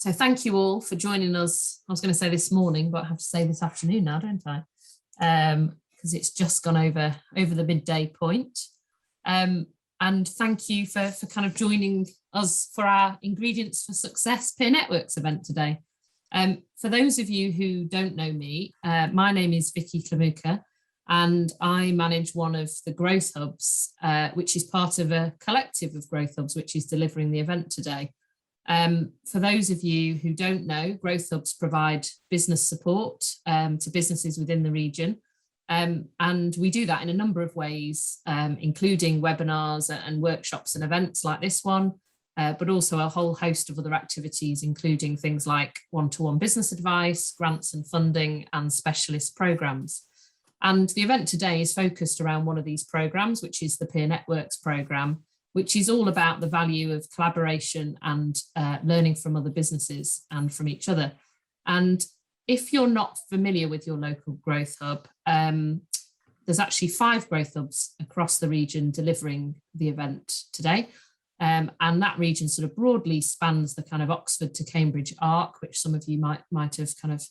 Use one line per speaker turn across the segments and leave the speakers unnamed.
So thank you all for joining us. I was going to say this morning, but I have to say this afternoon now, don't I? Because it's just gone over the midday point. And thank you for kind of joining us for our Ingredients for Success Peer Networks event today. For those of you who don't know me, my name is Vicky Klamuka, and I manage one of the growth hubs, which is part of a collective of growth hubs, which is delivering the event today. For those of you who don't know, growth hubs provide business support to businesses within the region. And we do that in a number of ways, including webinars and workshops and events like this one, but also a whole host of other activities, including things like one-to-one business advice, grants and funding, and specialist programs. And the event today is focused around one of these programs, which is the Peer Networks program, which is all about the value of collaboration and learning from other businesses and from each other. And if you're not familiar with your local growth hub, there's actually 5 growth hubs across the region delivering the event today. And that region sort of broadly spans the kind of Oxford to Cambridge arc, which some of you might have kind of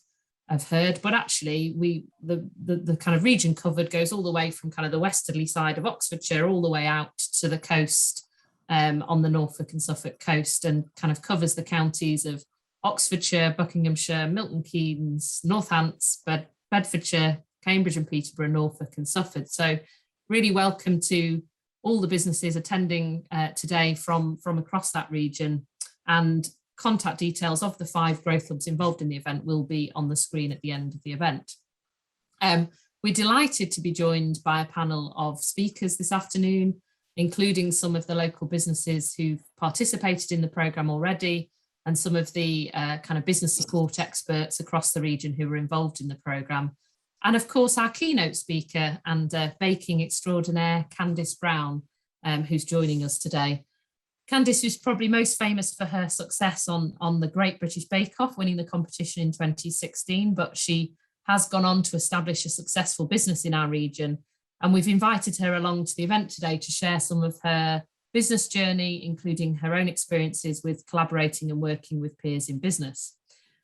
have heard, but actually the kind of region covered goes all the way from kind of the westerly side of Oxfordshire all the way out to the coast on the Norfolk and Suffolk coast, and kind of covers the counties of Oxfordshire, Buckinghamshire, Milton Keynes, Northants, Bedfordshire, Cambridge and Peterborough, Norfolk and Suffolk. So really welcome to all the businesses attending today from across that region, and contact details of the 5 growth hubs involved in the event will be on the screen at the end of the event. We're delighted to be joined by a panel of speakers this afternoon, including some of the local businesses who've participated in the programme already, and some of the kind of business support experts across the region who were involved in the programme. And of course, our keynote speaker and baking extraordinaire, Candice Brown, who's joining us today. Candice is probably most famous for her success on the Great British Bake Off, winning the competition in 2016, but she has gone on to establish a successful business in our region. And we've invited her along to the event today to share some of her business journey, including her own experiences with collaborating and working with peers in business.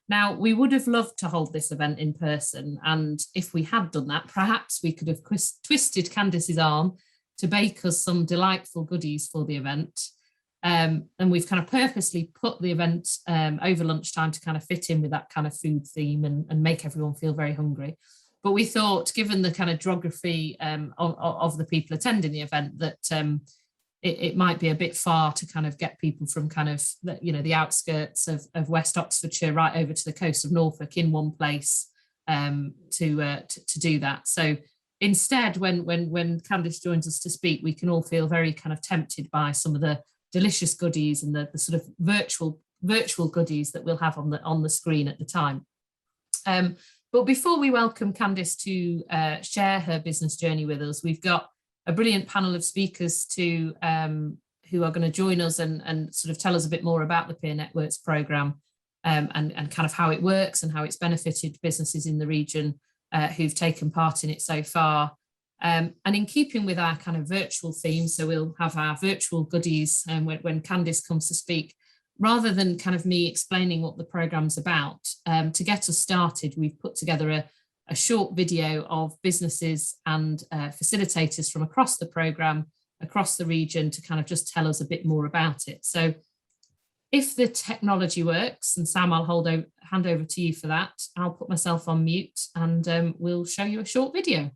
Now, we would have loved to hold this event in person, and if we had done that, perhaps we could have twisted Candice's arm to bake us some delightful goodies for the event. And we've kind of purposely put the event over lunchtime to kind of fit in with that kind of food theme and make everyone feel very hungry. But we thought, given the kind of geography of the people attending the event, that it might be a bit far to kind of get people from kind of the outskirts of West Oxfordshire right over to the coast of Norfolk in one place to do that. So instead, when Candice joins us to speak, we can all feel very kind of tempted by some of the delicious goodies and the sort of virtual goodies that we'll have on the screen at the time. But before we welcome Candice to share her business journey with us, we've got a brilliant panel of speakers who are going to join us and sort of tell us a bit more about the Peer Networks programme and kind of how it works and how it's benefited businesses in the region who've taken part in it so far. And in keeping with our kind of virtual theme, so we'll have our virtual goodies when Candice comes to speak, rather than kind of me explaining what the programme's about. To get us started, we've put together a short video of businesses and facilitators from across the programme, across the region, to kind of just tell us a bit more about it. So if the technology works, and Sam, I'll hand over to you for that, I'll put myself on mute and we'll show you a short video.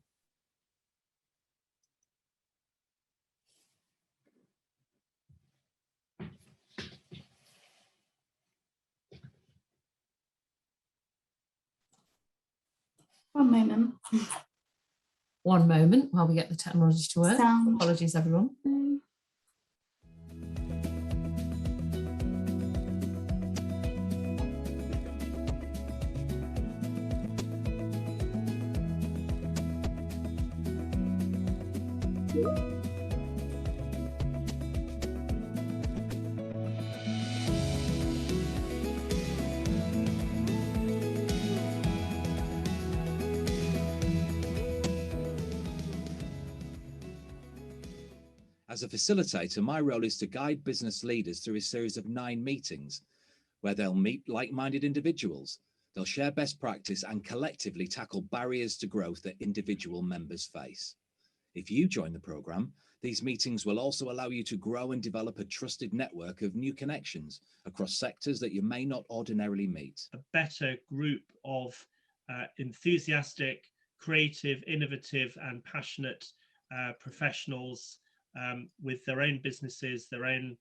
One moment.
One moment while we get the technology to work.
Sound.
Apologies, everyone.
As a facilitator, my role is to guide business leaders through a series of 9 meetings where they'll meet like-minded individuals. They'll share best practice and collectively tackle barriers to growth that individual members face. If you join the programme, these meetings will also allow you to grow and develop a trusted network of new connections across sectors that you may not ordinarily meet.
A better group of enthusiastic, creative, innovative and passionate professionals with their own businesses, their own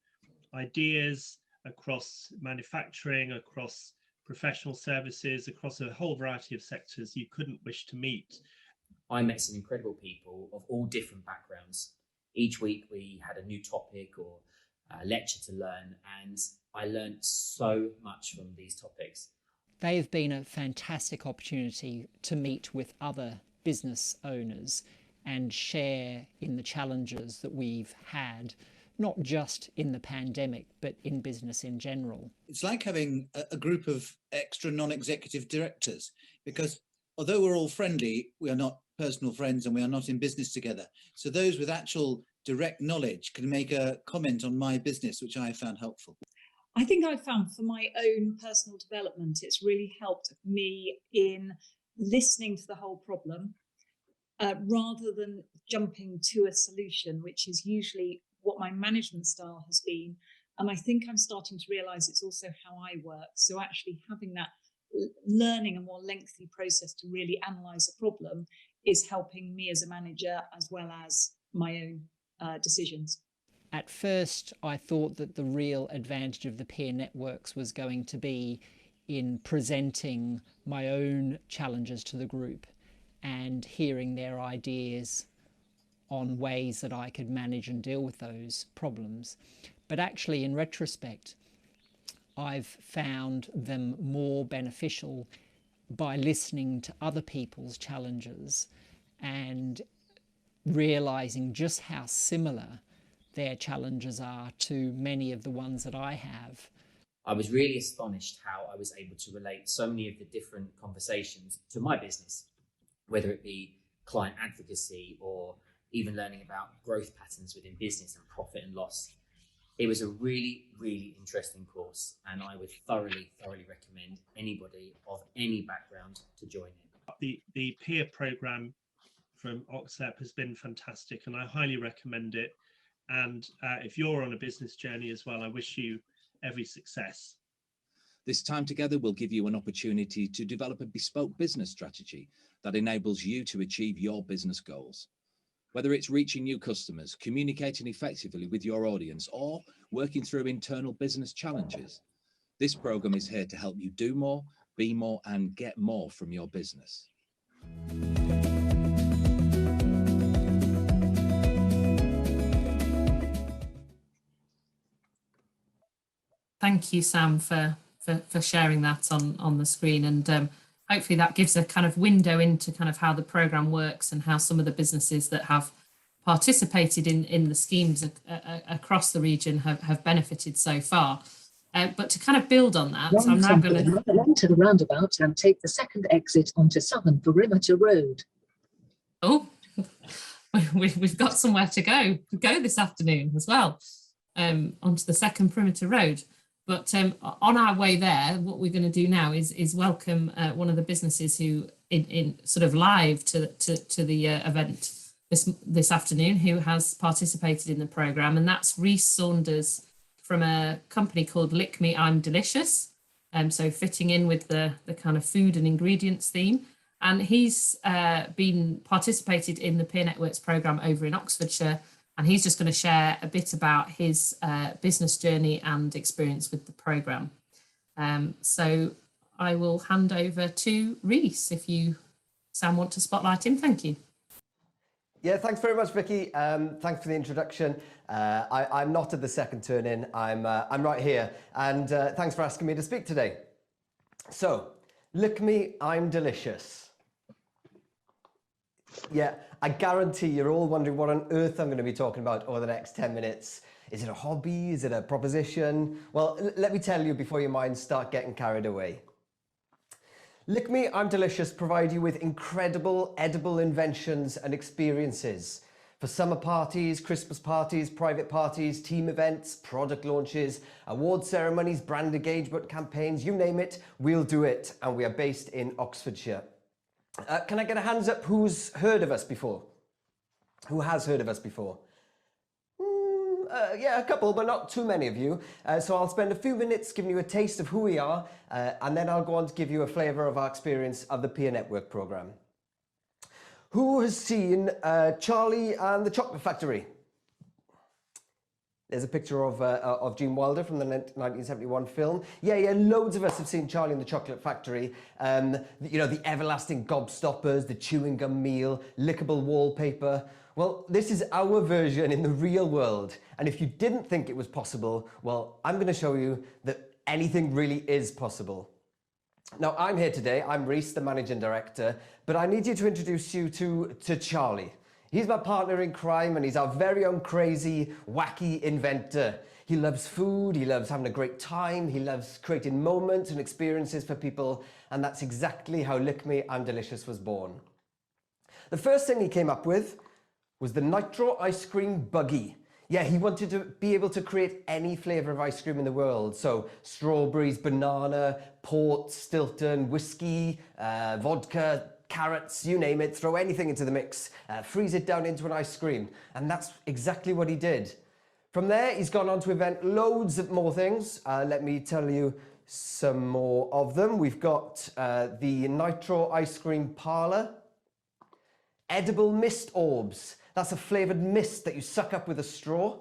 ideas across manufacturing, across professional services, across a whole variety of sectors you couldn't wish to meet.
I met some incredible people of all different backgrounds. Each week we had a new topic or a lecture to learn, and I learned so much from these topics.
They have been a fantastic opportunity to meet with other business owners and share in the challenges that we've had, not just in the pandemic, but in business in general.
It's like having a group of extra non-executive directors, because although we're all friendly, we are not personal friends and we are not in business together. So those with actual direct knowledge can make a comment on my business, which I found helpful.
I think I found for my own personal development, it's really helped me in listening to the whole problem rather than jumping to a solution, which is usually what my management style has been. And I think I'm starting to realise it's also how I work. So actually having that learning a more lengthy process to really analyse a problem is helping me as a manager as well as my own decisions.
At first, I thought that the real advantage of the peer networks was going to be in presenting my own challenges to the group and hearing their ideas on ways that I could manage and deal with those problems. But actually, in retrospect, I've found them more beneficial by listening to other people's challenges and realizing just how similar their challenges are to many of the ones that I have.
I was really astonished how I was able to relate so many of the different conversations to my business, whether it be client advocacy or even learning about growth patterns within business and profit and loss. It was a really, really interesting course, and I would thoroughly recommend anybody of any background to join it.
The peer program from OXEP has been fantastic, and I highly recommend it. And if you're on a business journey as well, I wish you every success.
This time together will give you an opportunity to develop a bespoke business strategy that enables you to achieve your business goals. Whether it's reaching new customers, communicating effectively with your audience, or working through internal business challenges, this program is here to help you do more, be more, and get more from your business.
Thank you, Sam, for sharing that on the screen, and hopefully that gives a kind of window into kind of how the programme works and how some of the businesses that have participated in the schemes across the region have benefited so far. But to kind of build on that, so I'm now going
to enter the roundabout and take the second exit onto Southern Perimeter Road.
Oh, we've got somewhere to go this afternoon as well, onto the second Perimeter Road. But on our way there, what we're going to do now is welcome one of the businesses who, in sort of live to the event this afternoon, who has participated in the programme, and that's Rhys Saunders from a company called Lick Me, I'm Delicious. So fitting in with the kind of food and ingredients theme. And he's been participated in the Peer Networks programme over in Oxfordshire. And he's just going to share a bit about his business journey and experience with the programme. So I will hand over to Rhys if you, Sam, want to spotlight him. Thank you.
Yeah, thanks very much, Vicky. Thanks for the introduction. I'm not at the second turn in. I'm right here. And thanks for asking me to speak today. So, Lick Me, I'm Delicious. Yeah, I guarantee you're all wondering what on earth I'm going to be talking about over the next 10 minutes. Is it a hobby? Is it a proposition? Well, let me tell you before your minds start getting carried away. Lick Me, I'm Delicious provide you with incredible edible inventions and experiences For summer parties, Christmas parties, private parties, team events, product launches, award ceremonies, brand engagement campaigns, you name it, we'll do it. And we are based in Oxfordshire. Can I get a hands up who's heard of us before? Who has heard of us before? Yeah, a couple, but not too many of you. So I'll spend a few minutes giving you a taste of who we are, and then I'll go on to give you a flavour of our experience of the Peer Network programme. Who has seen Charlie and the Chocolate Factory? There's a picture of Gene Wilder from the 1971 film. Yeah, loads of us have seen Charlie and the Chocolate Factory. You know, the everlasting gobstoppers, the chewing gum meal, lickable wallpaper. Well, this is our version in the real world. And if you didn't think it was possible, well, I'm going to show you that anything really is possible. Now, I'm here today. I'm Rhys, the Managing Director, but I need you to introduce you to Charlie. He's my partner in crime, and he's our very own crazy, wacky inventor. He loves food, he loves having a great time, he loves creating moments and experiences for people, and that's exactly how Lick Me, I'm Delicious was born. The first thing he came up with was the Nitro Ice Cream Buggy. Yeah, he wanted to be able to create any flavour of ice cream in the world. So strawberries, banana, port, Stilton, whiskey, vodka, carrots, you name it, throw anything into the mix, freeze it down into an ice cream. And that's exactly what he did. From there, he's gone on to invent loads of more things. Let me tell you some more of them. We've got the Nitro Ice Cream Parlour, edible mist orbs. That's a flavoured mist that you suck up with a straw.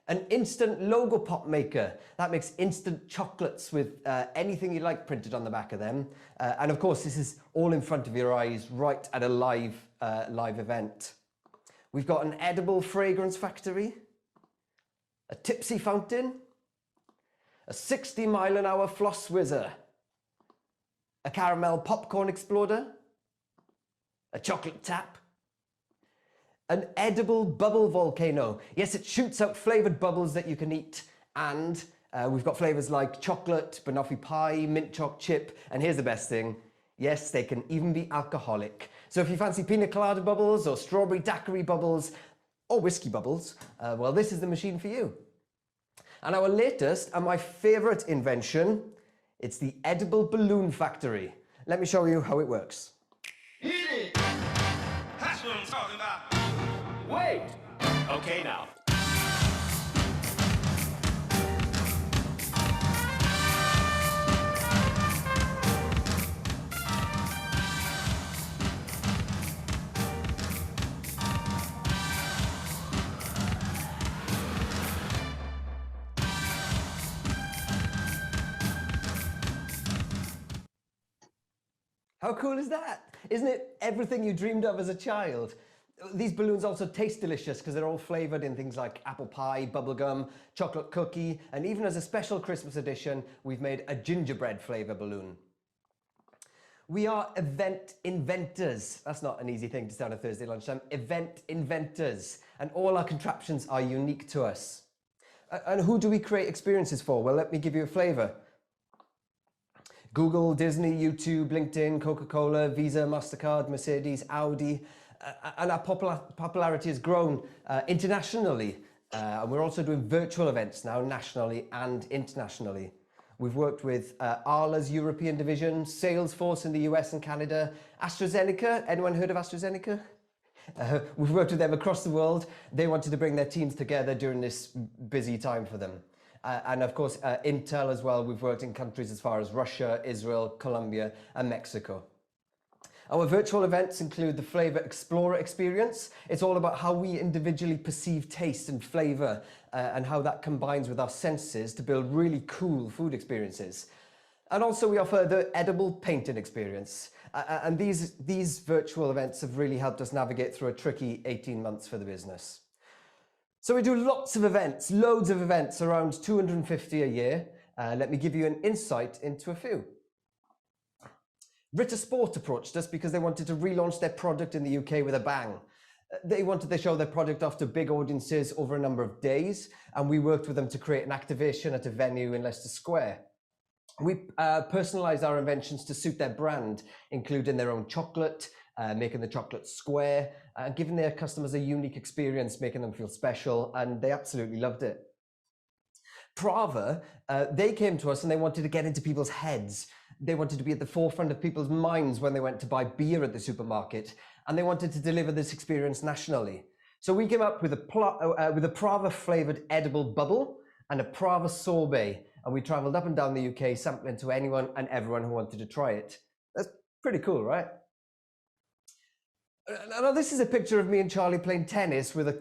An instant logo pop maker. That makes instant chocolates with anything you like printed on the back of them. And of course, this is all in front of your eyes, right at a live event. We've got an edible fragrance factory, a tipsy fountain, a 60-mile-an-hour floss whizzer, a caramel popcorn exploder, a chocolate tap, an edible bubble volcano. Yes, it shoots out flavoured bubbles that you can eat. And we've got flavours like chocolate, banoffee pie, mint choc chip. And here's the best thing. Yes, they can even be alcoholic. So if you fancy pina colada bubbles or strawberry daiquiri bubbles or whiskey bubbles, well, this is the machine for you. And our latest and my favourite invention, it's the edible balloon factory. Let me show you how it works.
Hit it! That's what I'm talking about. Wait! Okay now.
How cool is that? Isn't it everything you dreamed of as a child? These balloons also taste delicious because they're all flavoured in things like apple pie, bubblegum, chocolate cookie, and even as a special Christmas edition, we've made a gingerbread flavour balloon. We are event inventors. That's not an easy thing to say on a Thursday lunchtime. Event inventors. And all our contraptions are unique to us. And who do we create experiences for? Well, let me give you a flavour. Google, Disney, YouTube, LinkedIn, Coca-Cola, Visa, MasterCard, Mercedes, Audi. And our popularity has grown internationally. And we're also doing virtual events now, nationally and internationally. We've worked with Arla's European division, Salesforce in the US and Canada, AstraZeneca. Anyone heard of AstraZeneca? We've worked with them across the world. They wanted to bring their teams together during this busy time for them. And of course, Intel as well. We've worked in countries as far as Russia, Israel, Colombia, and Mexico. Our virtual events include the Flavour Explorer experience. It's all about how we individually perceive taste and flavour and how that combines with our senses to build really cool food experiences. And also we offer the edible painting experience. And these virtual events have really helped us navigate through a tricky 18 months for the business. So we do lots of events, loads of events, around 250 a year. Let me give you an insight into a few. Ritter Sport approached us because they wanted to relaunch their product in the UK with a bang. They wanted to show their product off to big audiences over a number of days, and we worked with them to create an activation at a venue in Leicester Square. We personalised our inventions to suit their brand, including their own chocolate, making the chocolate square, and giving their customers a unique experience, making them feel special, and they absolutely loved it. Prava, they came to us and they wanted to get into people's heads. They wanted to be at the forefront of people's minds when they went to buy beer at the supermarket, and they wanted to deliver this experience nationally. So we came up with a Prava flavored edible bubble and a Prava sorbet, and we traveled up and down the UK sampling to anyone and everyone who wanted to try it. That's pretty cool, right? Now this is a picture of me and Charlie playing tennis with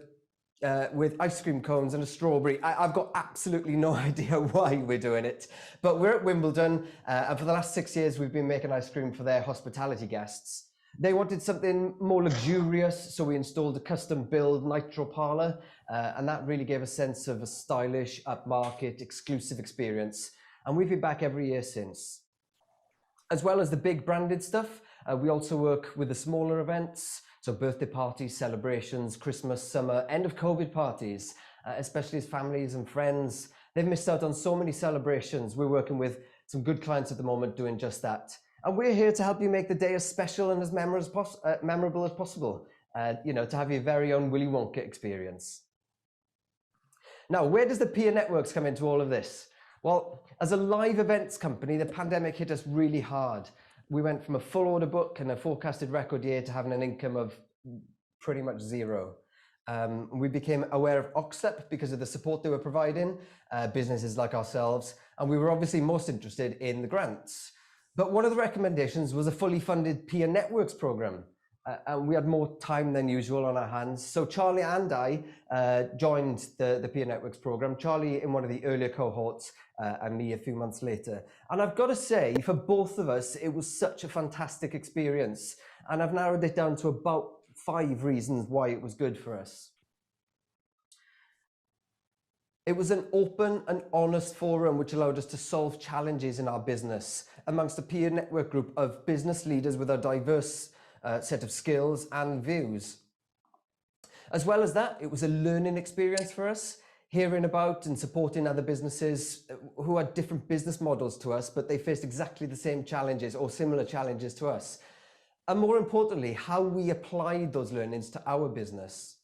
ice cream cones and a strawberry. I've got absolutely no idea why we're doing it, but we're at Wimbledon, and for the last 6 years we've been making ice cream for their hospitality guests. They wanted something more luxurious, so we installed a custom build nitro parlor, and that really gave a sense of a stylish, upmarket, exclusive experience. And we've been back every year since. As well as the big branded stuff, we also work with the smaller events, so birthday parties, celebrations, Christmas, summer, end of COVID parties, especially as families and friends. They've missed out on so many celebrations. We're working with some good clients at the moment doing just that. And we're here to help you make the day as special and as memorable as possible, you know, to have your very own Willy Wonka experience. Now, where does the peer networks come into all of this? Well, as a live events company, the pandemic hit us really hard. We went from a full order book and a forecasted record year to having an income of pretty much zero. We became aware of Oxlep because of the support they were providing, businesses like ourselves, and we were obviously most interested in the grants. But one of the recommendations was a fully funded peer networks program. And we had more time than usual on our hands. So Charlie and I joined the peer networks program, Charlie in one of the earlier cohorts and me a few months later. And I've got to say, for both of us, it was such a fantastic experience. And I've narrowed it down to about 5 reasons why it was good for us. It was an open and honest forum which allowed us to solve challenges in our business amongst a peer network group of business leaders with a diverse set of skills and views. As well as that, it was a learning experience for us, hearing about and supporting other businesses who had different business models to us, but they faced exactly the same challenges or similar challenges to us. And more importantly, how we applied those learnings to our business.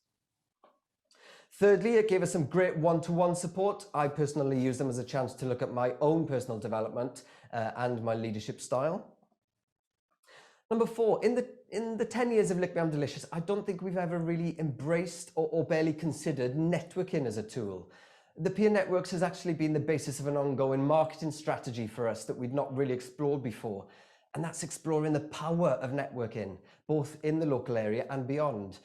Thirdly, it gave us some great one-to-one support. I personally used them as a chance to look at my own personal development and my leadership style. Number 4, in the 10 years of Lick Me I'm Delicious, I don't think we've ever really embraced or barely considered networking as a tool. The peer networks has actually been the basis of an ongoing marketing strategy for us that we'd not really explored before. And that's exploring the power of networking, both in the local area and beyond.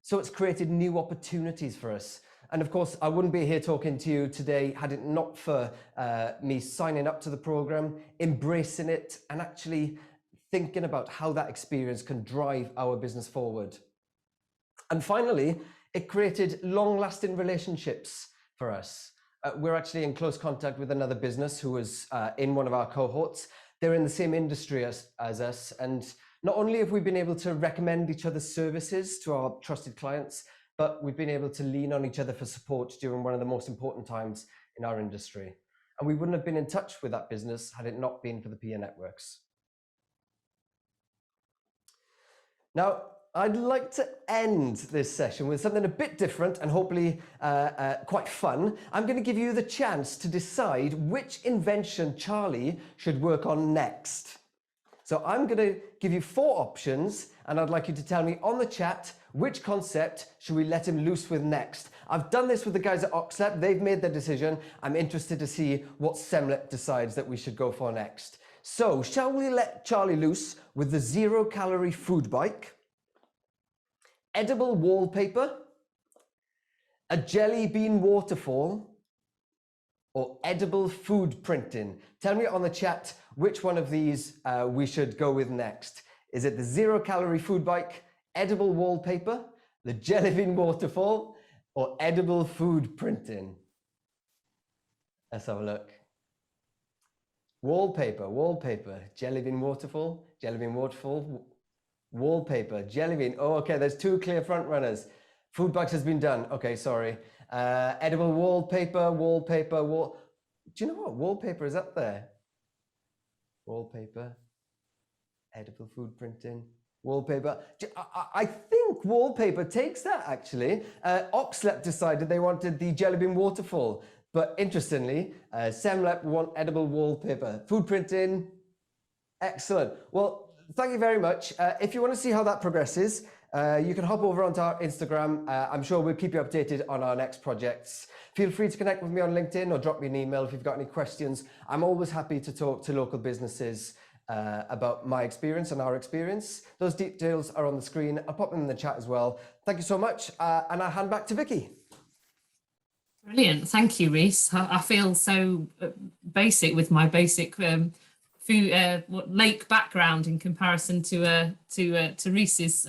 So it's created new opportunities for us. And of course, I wouldn't be here talking to you today had it not for me signing up to the program, embracing it, and actually thinking about how that experience can drive our business forward. And finally, it created long-lasting relationships for us. We're actually in close contact with another business who was in one of our cohorts. They're in the same industry as us, and not only have we been able to recommend each other's services to our trusted clients, but we've been able to lean on each other for support during one of the most important times in our industry. And we wouldn't have been in touch with that business had it not been for the peer networks. Now, I'd like to end this session with something a bit different and hopefully quite fun. I'm going to give you the chance to decide which invention Charlie should work on next. So I'm going to give you 4 options, and I'd like you to tell me on the chat which concept should we let him loose with next. I've done this with the guys at Oxlep. They've made their decision. I'm interested to see what Semlep decides that we should go for next. So shall we let Charlie loose with the 0-calorie food bike, edible wallpaper, a jelly bean waterfall, or edible food printing? Tell me on the chat which one of these we should go with next. Is it the 0-calorie food bike, edible wallpaper, the jelly bean waterfall, or edible food printing? Let's have a look. Wallpaper, jelly bean waterfall, wallpaper, jelly bean. Oh, okay, there's 2 clear front runners. Food bikes has been done. Okay, sorry. Edible wallpaper. Do you know what? Wallpaper is up there. Wallpaper, edible food printing. Wallpaper. I think wallpaper takes that, actually. Oxlep decided they wanted the jelly bean waterfall, but interestingly, Semlep want edible wallpaper. Food printing, excellent. Well, thank you very much. If you want to see how that progresses, you can hop over onto our Instagram. I'm sure we'll keep you updated on our next projects. Feel free to connect with me on LinkedIn or drop me an email if you've got any questions. I'm always happy to talk to local businesses about my experience and our experience. Those details are on the screen. I'll pop them in the chat as well. Thank you so much. And I'll hand back to Vicky.
Brilliant. Thank you, Reese. I feel so basic with my basic lake background in comparison to Reese's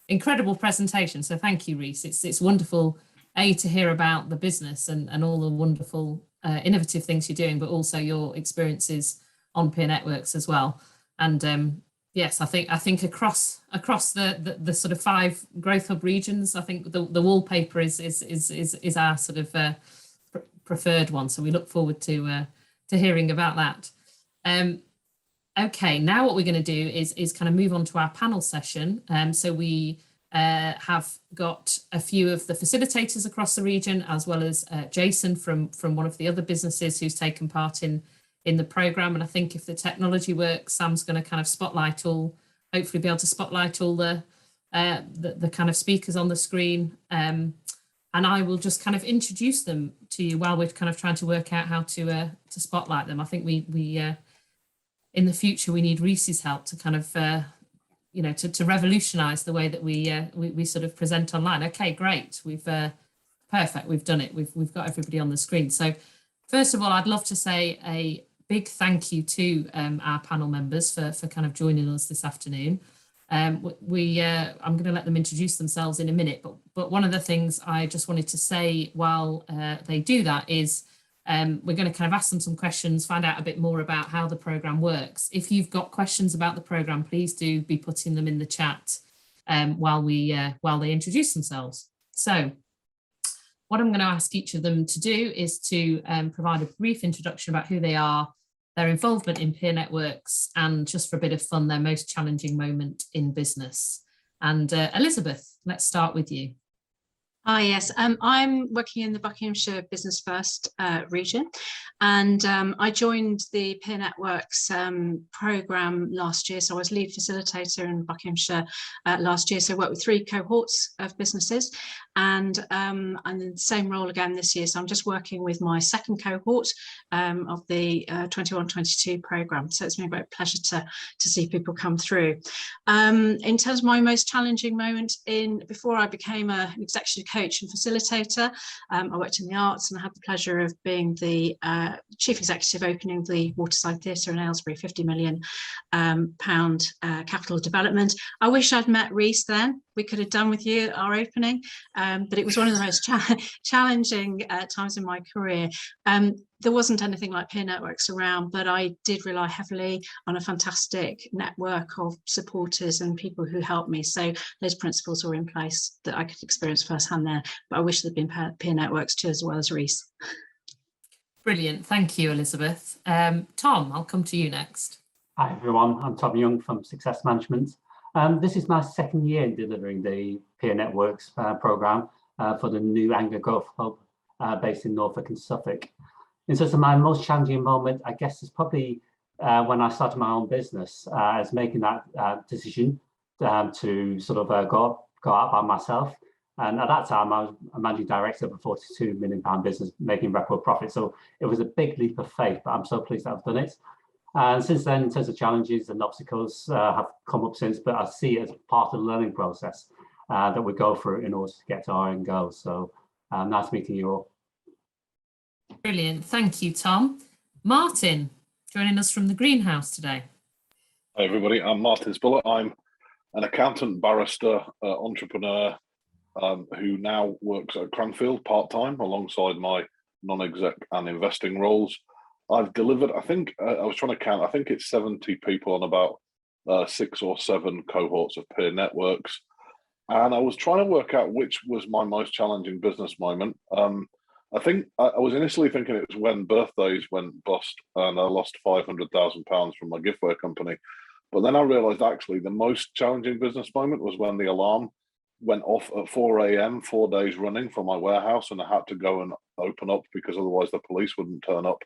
incredible presentation. So thank you, Reese. It's wonderful to hear about the business and all the wonderful innovative things you're doing, but also your experiences on peer networks as well. And yes, I think across the sort of 5 growth hub regions, I think the wallpaper is our sort of preferred one. So we look forward to hearing about that. Okay, now what we're going to do is kind of move on to our panel session. So we have got a few of the facilitators across the region, as well as Jason from one of the other businesses who's taken part in the programme. And I think if the technology works, Sam's going to kind of hopefully be able to spotlight all the kind of speakers on the screen. And I will just kind of introduce them to you while we're kind of trying to work out how to spotlight them. I think we in the future, we need Reese's help to kind of, to revolutionise the way that we sort of present online. Okay, great. Perfect. We've done it. We've got everybody on the screen. So first of all, I'd love to say a big thank you to our panel members for kind of joining us this afternoon. I'm going to let them introduce themselves in a minute, but one of the things I just wanted to say while they do that is we're going to kind of ask them some questions, find out a bit more about how the programme works. If you've got questions about the programme, please do be putting them in the chat while they introduce themselves. So what I'm going to ask each of them to do is to provide a brief introduction about who they are, their involvement in peer networks, and just for a bit of fun, their most challenging moment in business. And Elizabeth, let's start with you.
Yes, I'm working in the Buckinghamshire Business First region, and I joined the Peer Networks programme last year. So I was lead facilitator in Buckinghamshire last year. So I worked with 3 cohorts of businesses, and in the same role again this year. So I'm just working with my second cohort of the 21-22 programme. So it's been a great pleasure to see people come through. In terms of my most challenging moment before I became an executive coach and facilitator, I worked in the arts, and I had the pleasure of being the chief executive opening the Waterside Theatre in Aylesbury, £50 million capital development. I wish I'd met Reese then. We could have done with you our opening, but it was one of the most challenging times in my career. There wasn't anything like peer networks around, but I did rely heavily on a fantastic network of supporters and people who helped me. So those principles were in place that I could experience firsthand there, but I wish there'd been peer networks too, as well as Reese.
Brilliant. Thank you, Elizabeth. Tom, I'll come to you next.
Hi, everyone. I'm Tom Young from Success Management. This is my second year in delivering the Peer Networks programme for the new Anglia Growth Hub based in Norfolk and Suffolk. In terms of my most challenging moment, I guess is probably when I started my own business, as making that decision to sort of go out by myself. And at that time, I was a managing director of a £42 million business making record profit. So it was a big leap of faith, but I'm so pleased that I've done it. And since then, in terms of challenges and obstacles have come up since, but I see it as part of the learning process that we go through in order to get to our end goals. So nice meeting you all.
Brilliant. Thank you, Tom. Martin, joining us from the greenhouse today.
Hi, everybody. I'm Martin Spuller. I'm an accountant, barrister, entrepreneur who now works at Cranfield part-time alongside my non-exec and investing roles. I've delivered, I think, I was trying to count, I think it's 70 people on about 6 or 7 cohorts of peer networks. And I was trying to work out which was my most challenging business moment. I think I was initially thinking it was when birthdays went bust and I lost £500,000 from my giftware company. But then I realised actually the most challenging business moment was when the alarm went off at 4 a.m. 4 days running for my warehouse, and I had to go and open up because otherwise the police wouldn't turn up.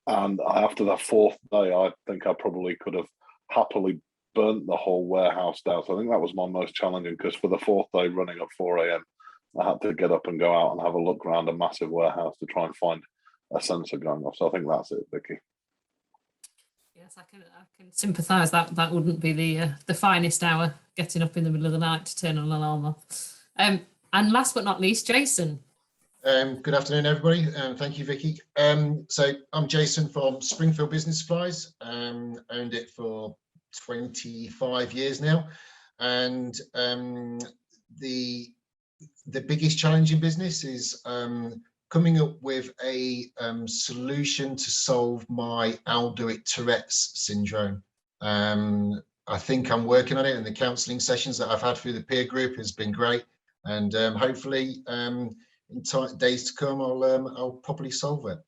And after that fourth day, I think I probably could have happily burnt the whole warehouse down. So I think that was my most challenging, because for the fourth day running at 4 a.m, I had to get up and go out and have a look around a massive warehouse to try and find a sensor going off. So I think that's it, Vicky.
Yes, I can sympathise. That wouldn't be the finest hour, getting up in the middle of the night to turn an alarm off. And last but not least, Jason.
Good afternoon, everybody. Thank you, Vicky. So I'm Jason from Springfield Business Supplies. Owned it for 25 years now, and the biggest challenge in business is coming up with a solution to solve my I'll do it Tourette's syndrome. I think I'm working on it, and the counselling sessions that I've had through the peer group has been great, and hopefully in days to come I'll properly solve it.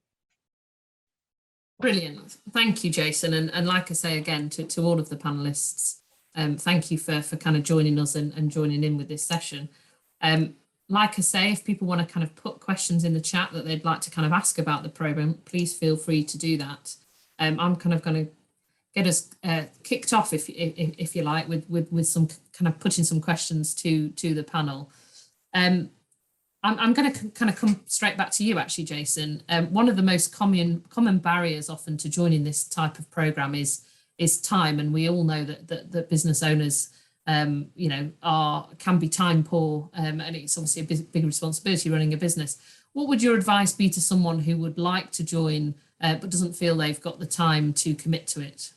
Brilliant. Thank you, Jason. And like I say again to all of the panelists, thank you for kind of joining us and joining in with this session. Like I say, if people want to kind of put questions in the chat that they'd like to kind of ask about the program, please feel free to do that. I'm kind of going to get us kicked off, if you like, with some kind of putting some questions to the panel. I'm going to kind of come straight back to you, actually, Jason. One of the most common barriers often to joining this type of program is time, and we all know that business owners can be time poor, and it's obviously a big responsibility running a business. What would your advice be to someone who would like to join but doesn't feel they've got the time to commit to it?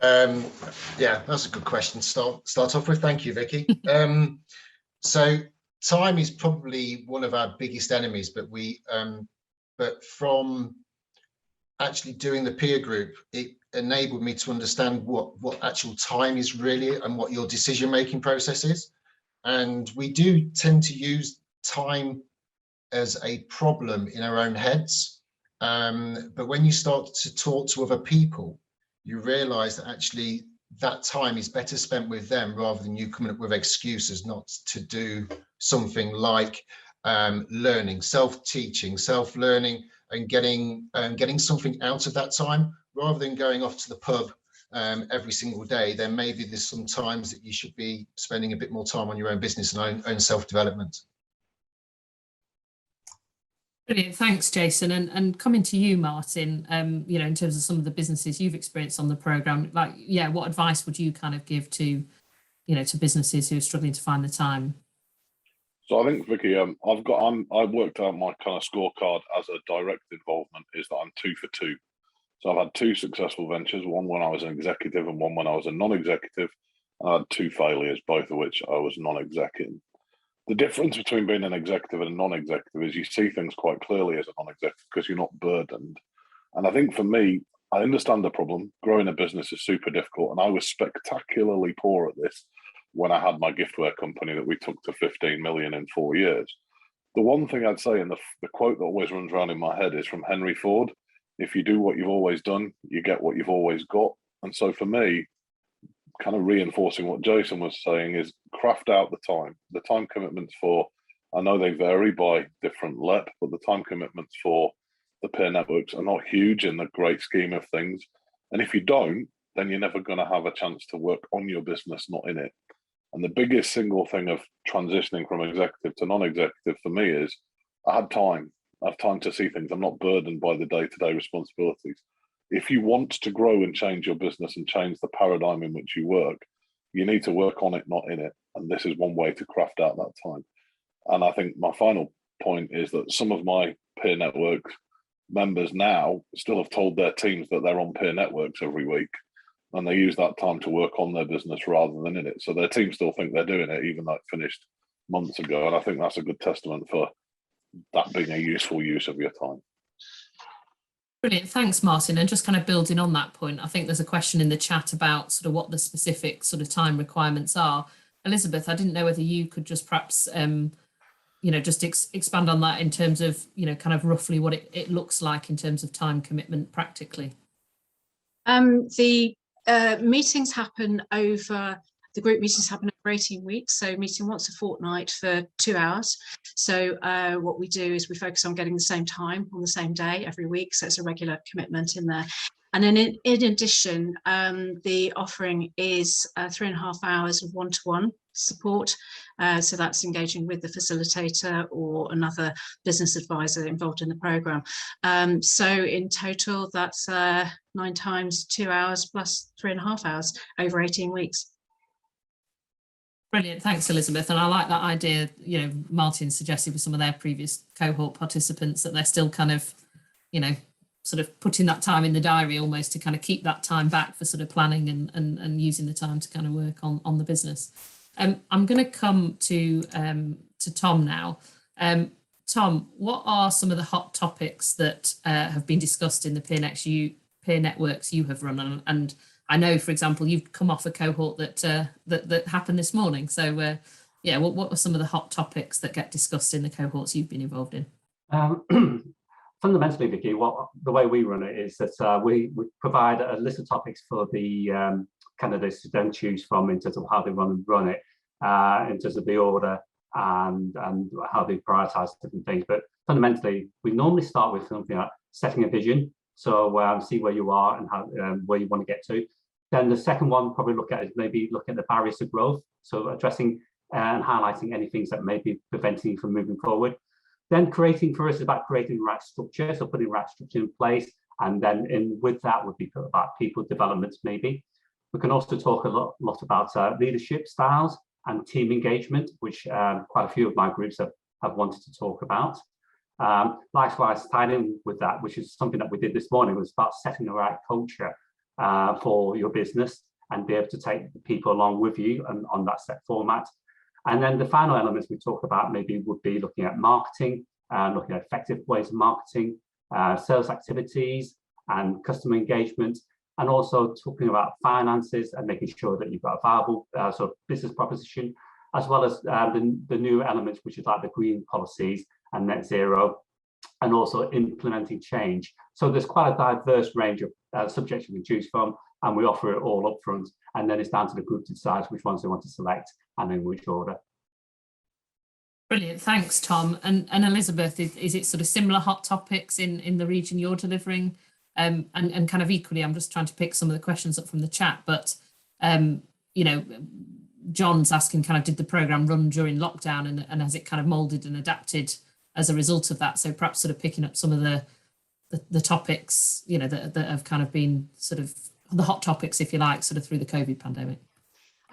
Yeah, that's a good question to start off with. Thank you, Vicky. So time is probably one of our biggest enemies, but from actually doing the peer group, it enabled me to understand what actual time is really and what your decision-making process is. And we do tend to use time as a problem in our own heads. But when you start to talk to other people, you realize that actually that time is better spent with them rather than you coming up with excuses not to do something like learning, self-teaching, self-learning, and getting something out of that time rather than going off to the pub every single day. Then maybe there's some times that you should be spending a bit more time on your own business and own self-development.
Brilliant, thanks, Jason. And coming to you, Martin, in terms of some of the businesses you've experienced on the program, what advice would you kind of give to businesses who are struggling to find the time? So
I think, Vicky, I worked out my kind of scorecard as a direct involvement is that I'm 2 for 2. So I've had 2 successful ventures, one when I was an executive and one when I was a non-executive. I had 2 failures, both of which I was non-executive. The difference between being an executive and a non-executive is you see things quite clearly as a non-executive because you're not burdened. And I think for me, I understand the problem. Growing a business is super difficult, and I was spectacularly poor at this when I had my giftware company that we took to 15 million in 4 years. The one thing I'd say, and the quote that always runs around in my head, is from Henry Ford: if you do what you've always done, you get what you've always got. And so for me, kind of reinforcing what Jason was saying, is craft out the time commitments for, I know they vary by different LEP, but the time commitments for the peer networks are not huge in the great scheme of things. And if you don't, then you're never going to have a chance to work on your business, not in it. And the biggest single thing of transitioning from executive to non-executive for me is I have time to see things. I'm not burdened by the day-to-day responsibilities. If you want to grow and change your business and change the paradigm in which you work, you need to work on it, not in it. And this is one way to craft out that time. And I think my final point is that some of my peer network members now still have told their teams that they're on peer networks every week, and they use that time to work on their business rather than in it. So their team still think they're doing it, even though it finished months ago. And I think that's a good testament for that being a useful use of your time.
Brilliant, thanks, Martin. And just kind of building on that point, I think there's a question in the chat about sort of what the specific sort of time requirements are. Elizabeth, I didn't know whether you could just perhaps, just expand on that in terms of, kind of roughly what it looks like in terms of time commitment practically.
The Meetings happen the group meetings happen over 18 weeks, so meeting once a fortnight for 2 hours. So what we do is we focus on getting the same time on the same day every week, so it's a regular commitment in there. And then in addition, the offering is 3.5 hours of one-to-one support. So that's engaging with the facilitator or another business advisor involved in the program. So in total, that's 9 times 2 hours plus 3.5 hours over 18 weeks.
Brilliant, thanks Elizabeth. And I like that idea, you know, Martin suggested with some of their previous cohort participants that they're still kind of, you know, sort of putting that time in the diary almost to kind of keep that time back for sort of planning and using the time to kind of work on the business. I'm going to come to Tom now. Tom, what are some of the hot topics that have been discussed in the peer networks you have run? And I know, for example, you've come off a cohort that happened this morning. So, yeah, what are some of the hot topics that get discussed in the cohorts you've been involved in?
Fundamentally, Vicky, the way we run it is that we provide a list of topics for the candidates to then choose from in terms of how they run it, in terms of the order and how they prioritise different things. But fundamentally, we normally start with something like setting a vision. So see where you are and how where you want to get to. Then the second one probably look at is maybe look at the barriers to growth. So addressing and highlighting any things that may be preventing you from moving forward. Then creating for us is about creating the right structure. So putting the right structure in place. And then with that would be about people development maybe. We can also talk a lot about leadership styles and team engagement, which quite a few of my groups have wanted to talk about. Likewise, tied in with that, which is something that we did this morning, was about setting the right culture for your business and be able to take the people along with you and on that set format. And then the final elements we talk about maybe would be looking at marketing, looking at effective ways of marketing, sales activities and customer engagement, and also talking about finances and making sure that you've got a viable sort of business proposition, as well as the new elements, which is like the green policies and net zero, and also implementing change. So there's quite a diverse range of subjects you can choose from, and we offer it all up front. And then it's down to the group to decide which ones they want to select and in which order.
Brilliant, thanks, Tom. And Elizabeth, is it sort of similar hot topics in the region you're delivering? And kind of equally, I'm just trying to pick some of the questions up from the chat, but you know, John's asking kind of did the programme run during lockdown and has it kind of moulded and adapted as a result of that? So perhaps sort of picking up some of the topics, you know, that have kind of been sort of the hot topics, if you like, sort of through the COVID pandemic.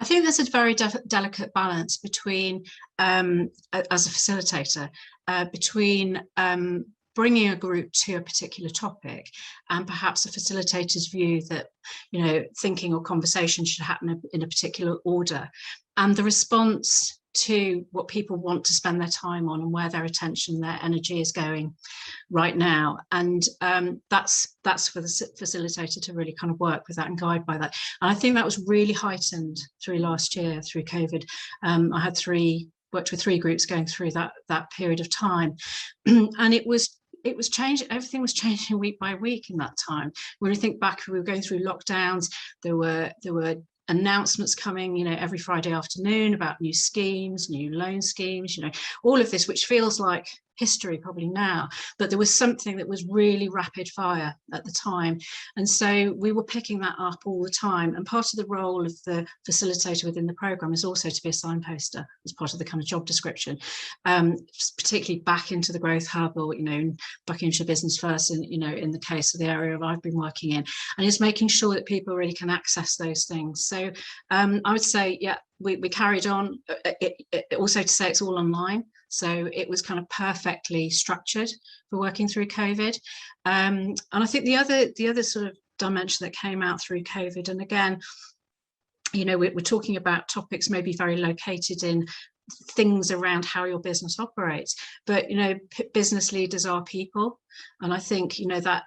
I think there's a very delicate balance between, as a facilitator, between bringing a group to a particular topic and perhaps a facilitator's view that, you know, thinking or conversation should happen in a particular order, and the response to what people want to spend their time on and where their attention, their energy is going right now. And that's for the facilitator to really kind of work with that and guide by that. And I think that was really heightened through last year, through COVID. I had worked with 3 groups going through that period of time. And it was changing, everything was changing week by week in that time. When we think back, we were going through lockdowns, there were announcements coming, you know, every Friday afternoon about new schemes, new loan schemes, you know, all of this, which feels like history probably now, but there was something that was really rapid fire at the time. And so we were picking that up all the time. And part of the role of the facilitator within the programme is also to be a signposter as part of the kind of job description, particularly back into the Growth Hub or, you know, Buckinghamshire Business First, and, you know, in the case of the area I've been working in, and it's making sure that people really can access those things. So I would say, yeah, we carried on. Also to say it's all online. So it was kind of perfectly structured for working through COVID. And I think the other sort of dimension that came out through COVID, and again, you know, we're talking about topics maybe very located in things around how your business operates, but, you know, business leaders are people. And I think, you know, that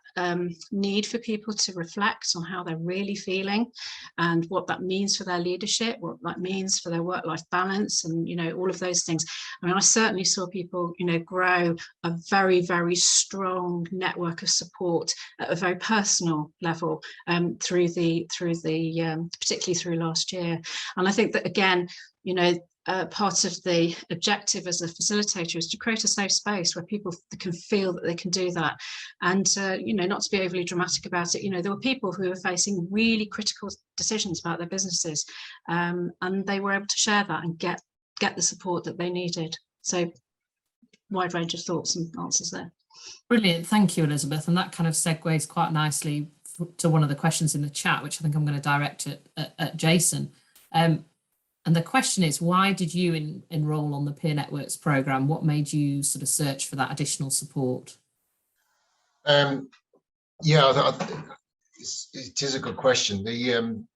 need for people to reflect on how they're really feeling and what that means for their leadership, what that means for their work-life balance, and, you know, all of those things. I mean, I certainly saw people, you know, grow a very, very strong network of support at a very personal level particularly through last year. And I think that, again, you know, part of the objective as a facilitator is to create a safe space where people can feel that they can do that, and you know, not to be overly dramatic about it. You know, there were people who were facing really critical decisions about their businesses, and they were able to share that and get the support that they needed. So, wide range of thoughts and answers there.
Brilliant, thank you, Elizabeth. And that kind of segues quite nicely to one of the questions in the chat, which I think I'm going to direct at Jason. And the question is, why did you enroll on the Peer Networks programme? What made you sort of search for that additional support?
Yeah, it is a good question. In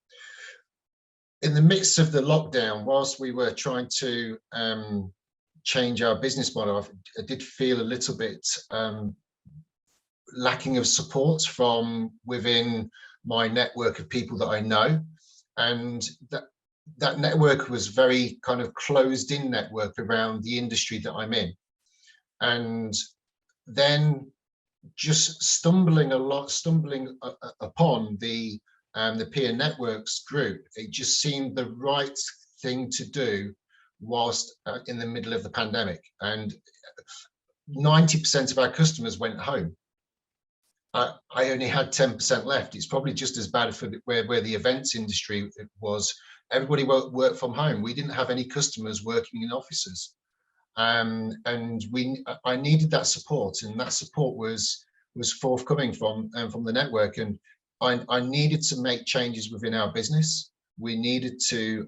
the midst of the lockdown, whilst we were trying to change our business model, I did feel a little bit lacking of support from within my network of people that I know, and that network was very kind of closed in network around the industry that I'm in. And then just stumbling upon the Peer Networks group, it just seemed the right thing to do whilst in the middle of the pandemic. And 90% of our customers went home. I only had 10% left. It's probably just as bad for where the events industry was. Everybody worked from home. We didn't have any customers working in offices, and I needed that support, and that support was forthcoming from the network. And I needed to make changes within our business. We needed to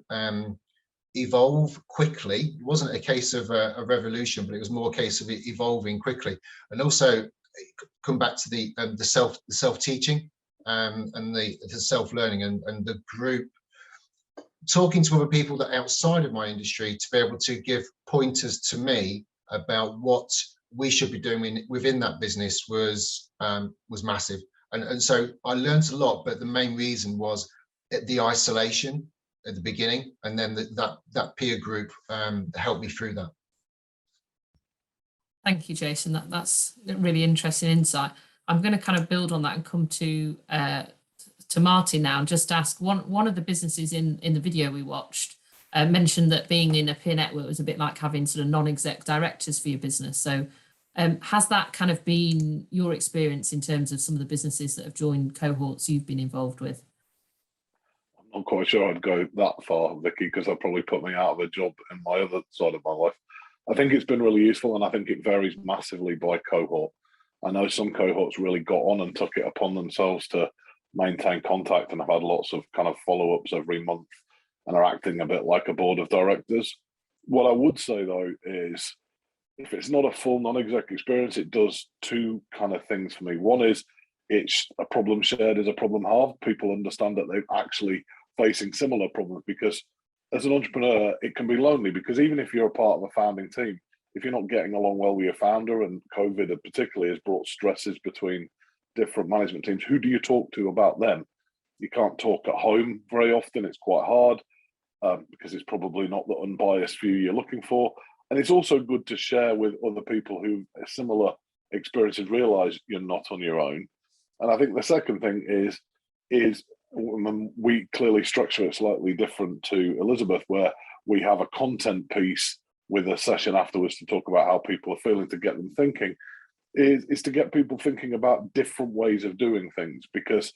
evolve quickly. It wasn't a case of a revolution, but it was more a case of evolving quickly, and also come back to the self-teaching and the self-learning and the group. Talking to other people that are outside of my industry to be able to give pointers to me about what we should be doing within that business was massive. And so I learned a lot, but the main reason was the isolation at the beginning, and then that peer group helped me through that.
Thank you, Jason. That's a really interesting insight. I'm going to kind of build on that and come to Martin now and just ask, one of the businesses in the video we watched mentioned that being in a peer network was a bit like having sort of non-exec directors for your business. So has that kind of been your experience in terms of some of the businesses that have joined cohorts you've been involved with?
I'm not quite sure I'd go that far, Vicky, because that'd probably put me out of a job in my other side of my life. I think it's been really useful, and I think it varies massively by cohort. I know some cohorts really got on and took it upon themselves to maintain contact and have had lots of kind of follow-ups every month and are acting a bit like a board of directors. What I would say, though, is if it's not a full non-exec experience, it does two kind of things for me. One is it's a problem shared is a problem halved. People understand that they're actually facing similar problems, because as an entrepreneur, it can be lonely, because even if you're a part of a founding team, if you're not getting along well with your founder, and COVID particularly has brought stresses between different management teams, who do you talk to about them? You can't talk at home very often. It's quite hard because it's probably not the unbiased view you're looking for. And it's also good to share with other people who have similar experiences, realize you're not on your own. And I think the second thing is we clearly structure it slightly different to Elizabeth, where we have a content piece with a session afterwards to talk about how people are feeling, to get them thinking, is to get people thinking about different ways of doing things, because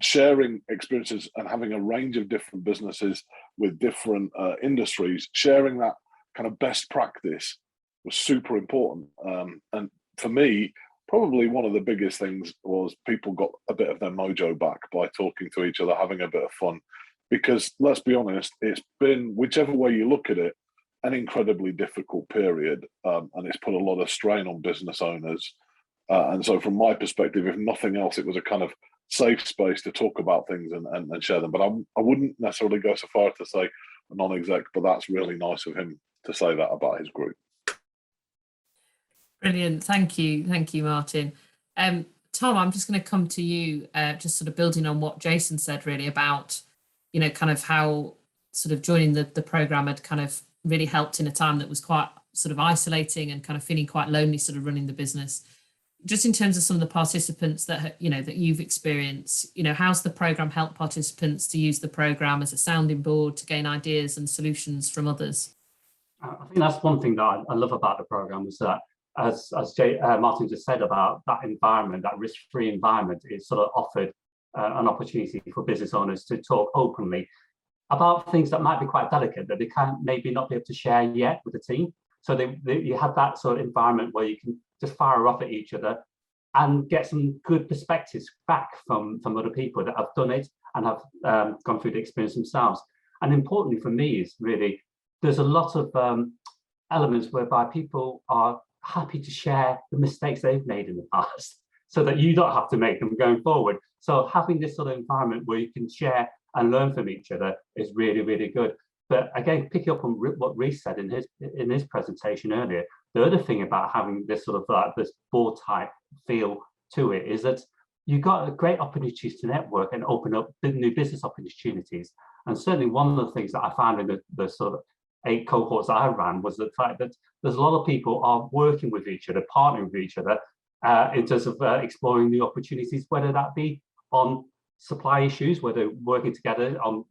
sharing experiences and having a range of different businesses with different industries, sharing that kind of best practice was super important. And for me, probably one of the biggest things was people got a bit of their mojo back by talking to each other, having a bit of fun. Because let's be honest, it's been, whichever way you look at it, an incredibly difficult period, and it's put a lot of strain on business owners. And so from my perspective, if nothing else, it was a kind of safe space to talk about things and share them. But I wouldn't necessarily go so far as to say a non-exec, but that's really nice of him to say that about his group.
Brilliant. Thank you, Martin. Tom, I'm just going to come to you, just sort of building on what Jason said, really about, you know, kind of how sort of joining the program had kind of really helped in a time that was quite sort of isolating and kind of feeling quite lonely, sort of running the business. Just in terms of some of the participants that, you know, that you've experienced, you know, how's the program helped participants to use the program as a sounding board to gain ideas and solutions from others?
I think that's one thing that I love about the program, is that as Martin just said about that environment, that risk-free environment, it sort of offered an opportunity for business owners to talk openly about things that might be quite delicate that they can maybe not be able to share yet with the team. So you have that sort of environment where you can just fire off at each other and get some good perspectives back from other people that have done it and have gone through the experience themselves. And importantly for me is really, there's a lot of elements whereby people are happy to share the mistakes they've made in the past so that you don't have to make them going forward. So having this sort of environment where you can share and learn from each other is really, really good. But again, picking up on what Reece said in his presentation earlier, the other thing about having this sort of this board type feel to it is that you've got great opportunities to network and open up new business opportunities. And certainly one of the things that I found in the sort of 8 cohorts that I ran was the fact that there's a lot of people are working with each other, partnering with each other in terms of exploring new opportunities, whether that be on supply issues, whether working together on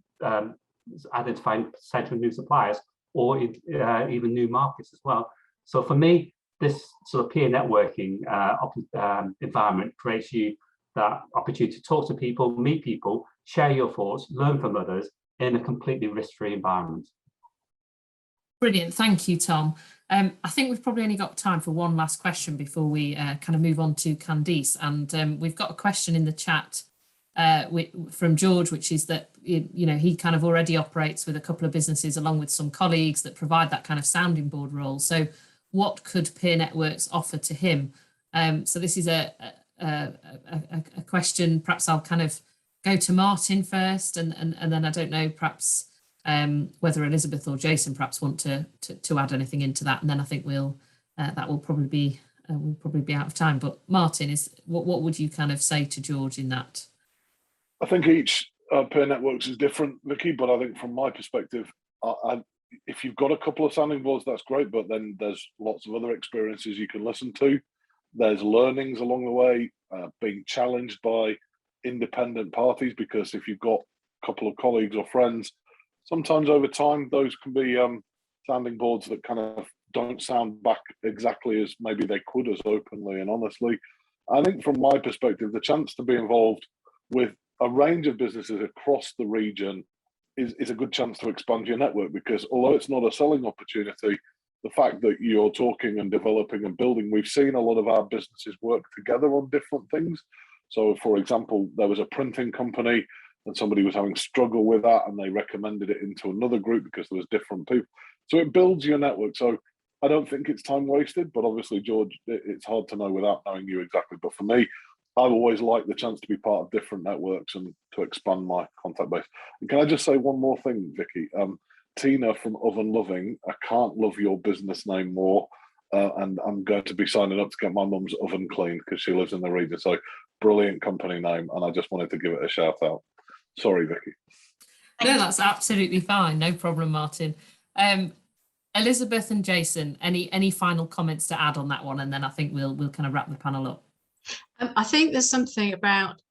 identifying potential new suppliers, or even new markets as well. So for me, this sort of peer networking environment creates you that opportunity to talk to people, meet people, share your thoughts, learn from others in a completely risk-free environment.
Brilliant. Thank you, Tom. I think we've probably only got time for one last question before we kind of move on to Candice. And we've got a question in the chat from George, which is that, you know, he kind of already operates with a couple of businesses along with some colleagues that provide that kind of sounding board role. So what could peer networks offer to him? So this is a question. Perhaps I'll kind of go to Martin first, and then I don't know, perhaps whether Elizabeth or Jason perhaps want to add anything into that, and then I think we'll that will probably be we'll probably be out of time. But Martin, what would you kind of say to George in that?
I think each peer networks is different, Vicky, but I think from my perspective, if you've got a couple of sounding boards, that's great, but then there's lots of other experiences you can listen to. There's learnings along the way, being challenged by independent parties, because if you've got a couple of colleagues or friends, sometimes over time, those can be sounding boards that kind of don't sound back exactly as maybe they could, as openly and honestly. I think from my perspective, the chance to be involved with a range of businesses across the region is a good chance to expand your network, because although it's not a selling opportunity, the fact that you're talking and developing and building, we've seen a lot of our businesses work together on different things. So for example, there was a printing company and somebody was having struggle with that, and they recommended it into another group because there was different people. So it builds your network. So I don't think it's time wasted, but obviously, George, it's hard to know without knowing you exactly. But for me, I've always liked the chance to be part of different networks and to expand my contact base. And can I just say one more thing, Vicky? Tina from Oven Loving, I can't love your business name more. And I'm going to be signing up to get my mum's oven cleaned because she lives in the region. So brilliant company name. And I just wanted to give it a shout out. Sorry, Vicky.
No, that's absolutely fine. No problem, Martin. Elizabeth and Jason, any final comments to add on that one? And then I think we'll kind of wrap the panel up.
I think there's something about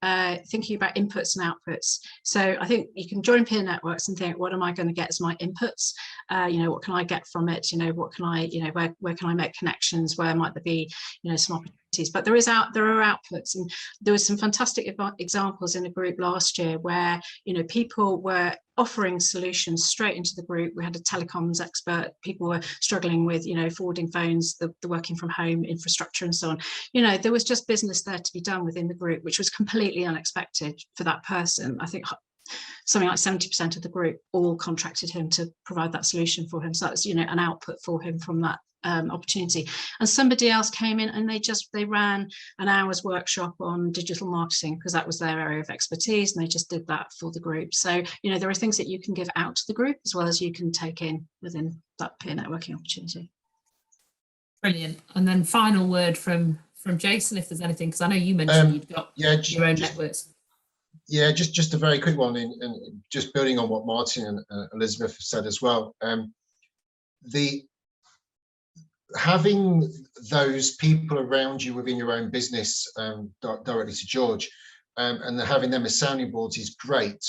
thinking about inputs and outputs. So I think you can join peer networks and think, what am I going to get as my inputs? You know, what can I get from it? You know, what can I, you know, where can I make connections? Where might there be, you know, some opportunities? But there are outputs, and there was some fantastic examples in a group last year where, you know, people were offering solutions straight into the group. We had a telecoms expert. People were struggling with, you know, forwarding phones, the working from home infrastructure and so on. You know, there was just business there to be done within the group, which was completely unexpected for that person. I think something like 70% of the group all contracted him to provide that solution for him. So that's, you know, an output for him from that opportunity. And somebody else came in and they ran an hour's workshop on digital marketing because that was their area of expertise, and they just did that for the group. So, you know, there are things that you can give out to the group as well as you can take in within that peer networking opportunity.
Brilliant. And then final word from Jason, if there's anything, because I know you mentioned you've got your own networks.
Yeah, just a very quick one, and just building on what Martin and Elizabeth have said as well. Having those people around you within your own business, directly to George, and having them as sounding boards is great,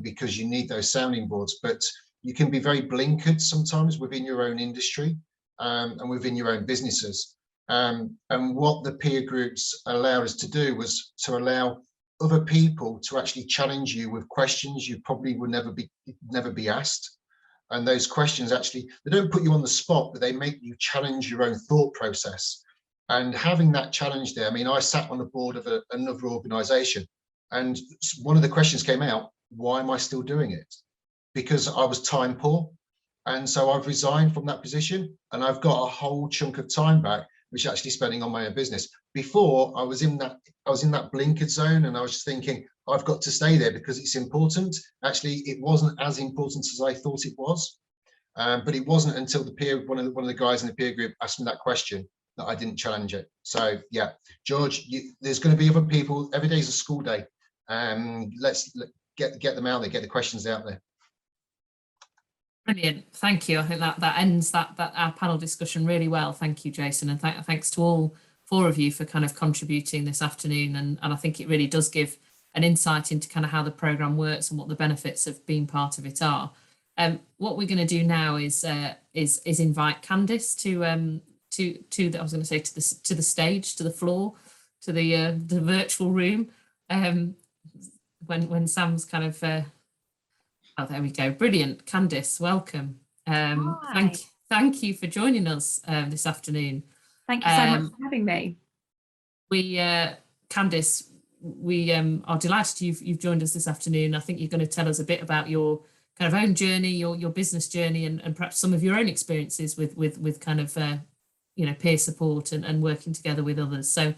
because you need those sounding boards, but you can be very blinkered sometimes within your own industry, and within your own businesses. And what the peer groups allowed us to do was to allow other people to actually challenge you with questions you probably would never be asked. And those questions actually, they don't put you on the spot, but they make you challenge your own thought process. And having that challenge there, I mean, I sat on the board of another organization, and one of the questions came out, why am I still doing it? Because I was time poor. And so I've resigned from that position, and I've got a whole chunk of time back, which actually spending on my own business. Before, I was in that blinkered zone, and I was just thinking, I've got to stay there because it's important. Actually, it wasn't as important as I thought it was. But it wasn't until one of the guys in the peer group asked me that question that I didn't challenge it. So yeah, George, there's going to be other people. Every day is a school day. Let's get them out there, get the questions out there.
Brilliant, thank you. I think that ends that our panel discussion really well. Thank you, Jason, and thanks to all four of you for kind of contributing this afternoon. And I think it really does give an insight into kind of how the programme works and what the benefits of being part of it are. What we're going to do now is invite Candice to the, I was going to say to the stage, to the floor, to the virtual room. When Sam's kind of oh, there we go. Brilliant. Candice, welcome. Thank you for joining us this afternoon.
Thank you so much for having me.
Candice, we are delighted you've joined us this afternoon. I think you're going to tell us a bit about your kind of own journey, your business journey, and perhaps some of your own experiences with kind of peer support and working together with others. So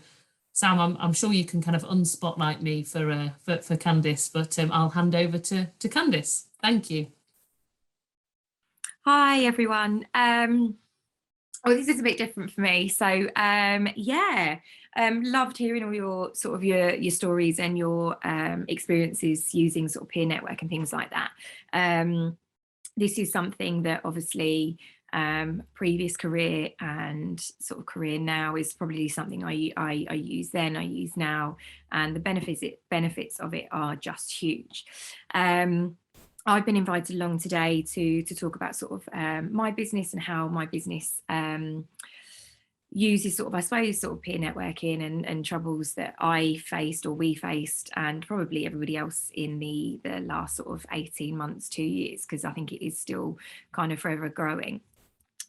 Sam, I'm sure you can kind of unspotlight me for Candice, but I'll hand over to Candice. Thank you.
Hi everyone. Well, this is a bit different for me. So loved hearing all your sort of your stories and your experiences using sort of peer network and things like that. This is something that obviously previous career and sort of career now is probably something I use then, I use now, and the benefits of it are just huge. I've been invited along today to talk about sort of my business and how my business uses sort of, I suppose, sort of peer networking and troubles that I faced or we faced, and probably everybody else in the last sort of 18 months, 2 years, because I think it is still kind of forever growing.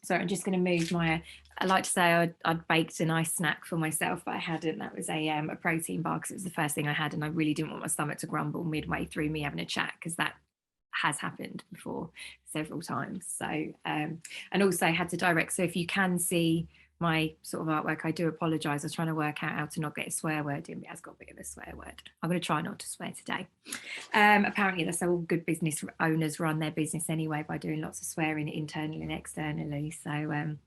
So I'm just going to move I like to say I'd baked a nice snack for myself, but I hadn't. That was a protein bar because it was the first thing I had, and I really didn't want my stomach to grumble midway through me having a chat, because that has happened before several times. So and also had to direct, so if you can see my sort of artwork, I do apologize. I was trying to work out how to not get a swear word in, but it has got a bit of a swear word. I'm going to try not to swear today. Apparently that's how all good business owners run their business anyway, by doing lots of swearing internally and externally. So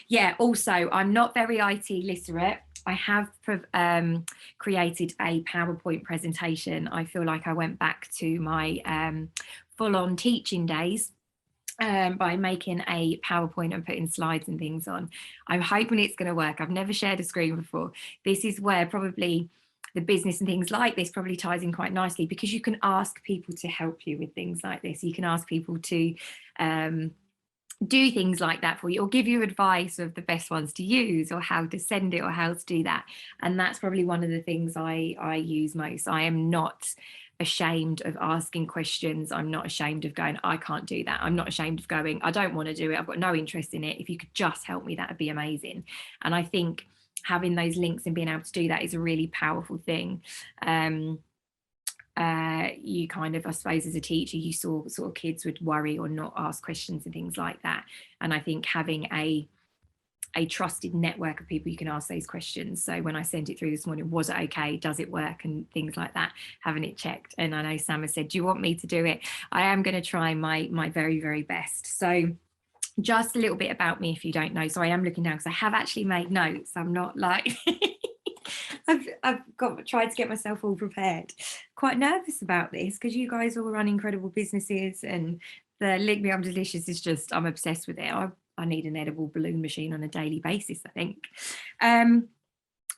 yeah, also I'm not very IT literate. I have created a PowerPoint presentation. I feel like I went back to my full-on teaching days by making a PowerPoint and putting slides and things on. I'm hoping it's going to work. I've never shared a screen before. This is where probably the business and things like this probably ties in quite nicely, because you can ask people to help you with things like this. You can ask people to do things like that for you, or give you advice of the best ones to use, or how to send it, or how to do that. And that's probably one of the things I use most. I am not ashamed of asking questions. I'm not ashamed of going, I can't do that. I'm not ashamed of going, I don't want to do it. I've got no interest in it. If you could just help me, that would be amazing. And I think having those links and being able to do that is a really powerful thing. You kind of, I suppose, as a teacher, you saw sort of kids would worry or not ask questions and things like that. And I think having a trusted network of people you can ask those questions. So when I sent it through this morning, was it okay? Does it work? And things like that, having it checked. And I know Sam has said, do you want me to do it? I am going to try my very, very best. So just a little bit about me if you don't know. So I am looking down because I have actually made notes. I'm not like I've tried to get myself all prepared. Quite nervous about this because you guys all run incredible businesses, and the Link Me I'm Delicious is just, I'm obsessed with it. I need an edible balloon machine on a daily basis, I think.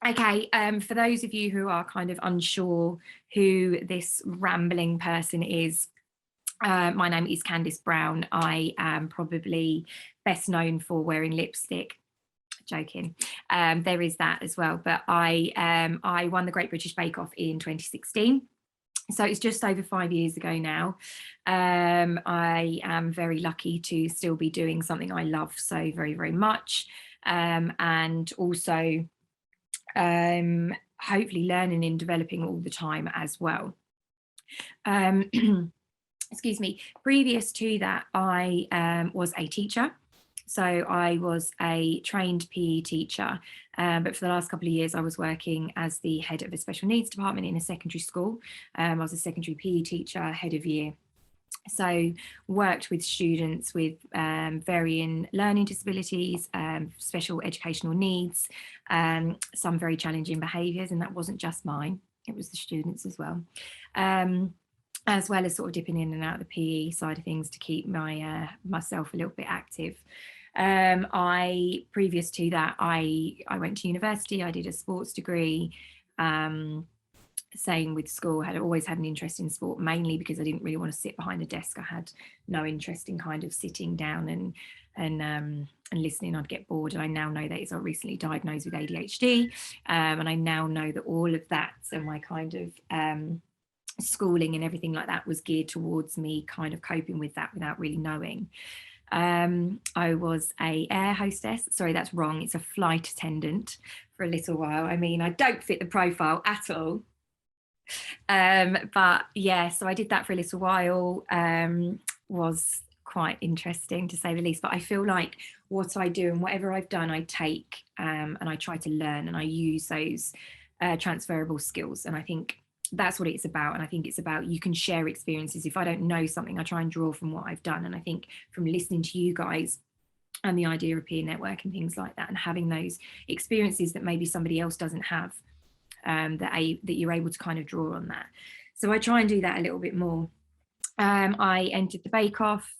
Okay, for those of you who are kind of unsure who this rambling person is, my name is Candice Brown. I am probably best known for wearing lipstick. Joking. There is that as well. But I won the Great British Bake Off in 2016. So it's just over 5 years ago now. I am very lucky to still be doing something I love so very, very much. And also hopefully learning and developing all the time as well. Excuse me. Previous to that, I was a teacher. So I was a trained PE teacher, but for the last couple of years, I was working as the head of a special needs department in a secondary school. I was a secondary PE teacher, head of year. So worked with students with varying learning disabilities, special educational needs, some very challenging behaviours, and that wasn't just mine, it was the students as well. As well as sort of dipping in and out of the PE side of things to keep my myself a little bit active. Previous to that, I went to university, I did a sports degree. Same with school, had always had an interest in sport, mainly because I didn't really want to sit behind a desk. I had no interest in kind of sitting down and listening. I'd get bored. And I now know that I recently diagnosed with ADHD. And I now know that all of that, so my kind of schooling and everything like that was geared towards me kind of coping with that without really knowing. I was a air hostess. Sorry, that's wrong. It's a flight attendant for a little while. I mean, I don't fit the profile at all. But yeah, so I did that for a little while. Was quite interesting to say the least. But I feel like what I do and whatever I've done, I take and I try to learn and I use those transferable skills. And I think that's what it's about. And I think it's about, you can share experiences. If I don't know something, I try and draw from what I've done. And I think from listening to you guys and the idea of peer network and things like that, and having those experiences that maybe somebody else doesn't have, that you're able to kind of draw on that. So I try and do that a little bit more. I entered the Bake Off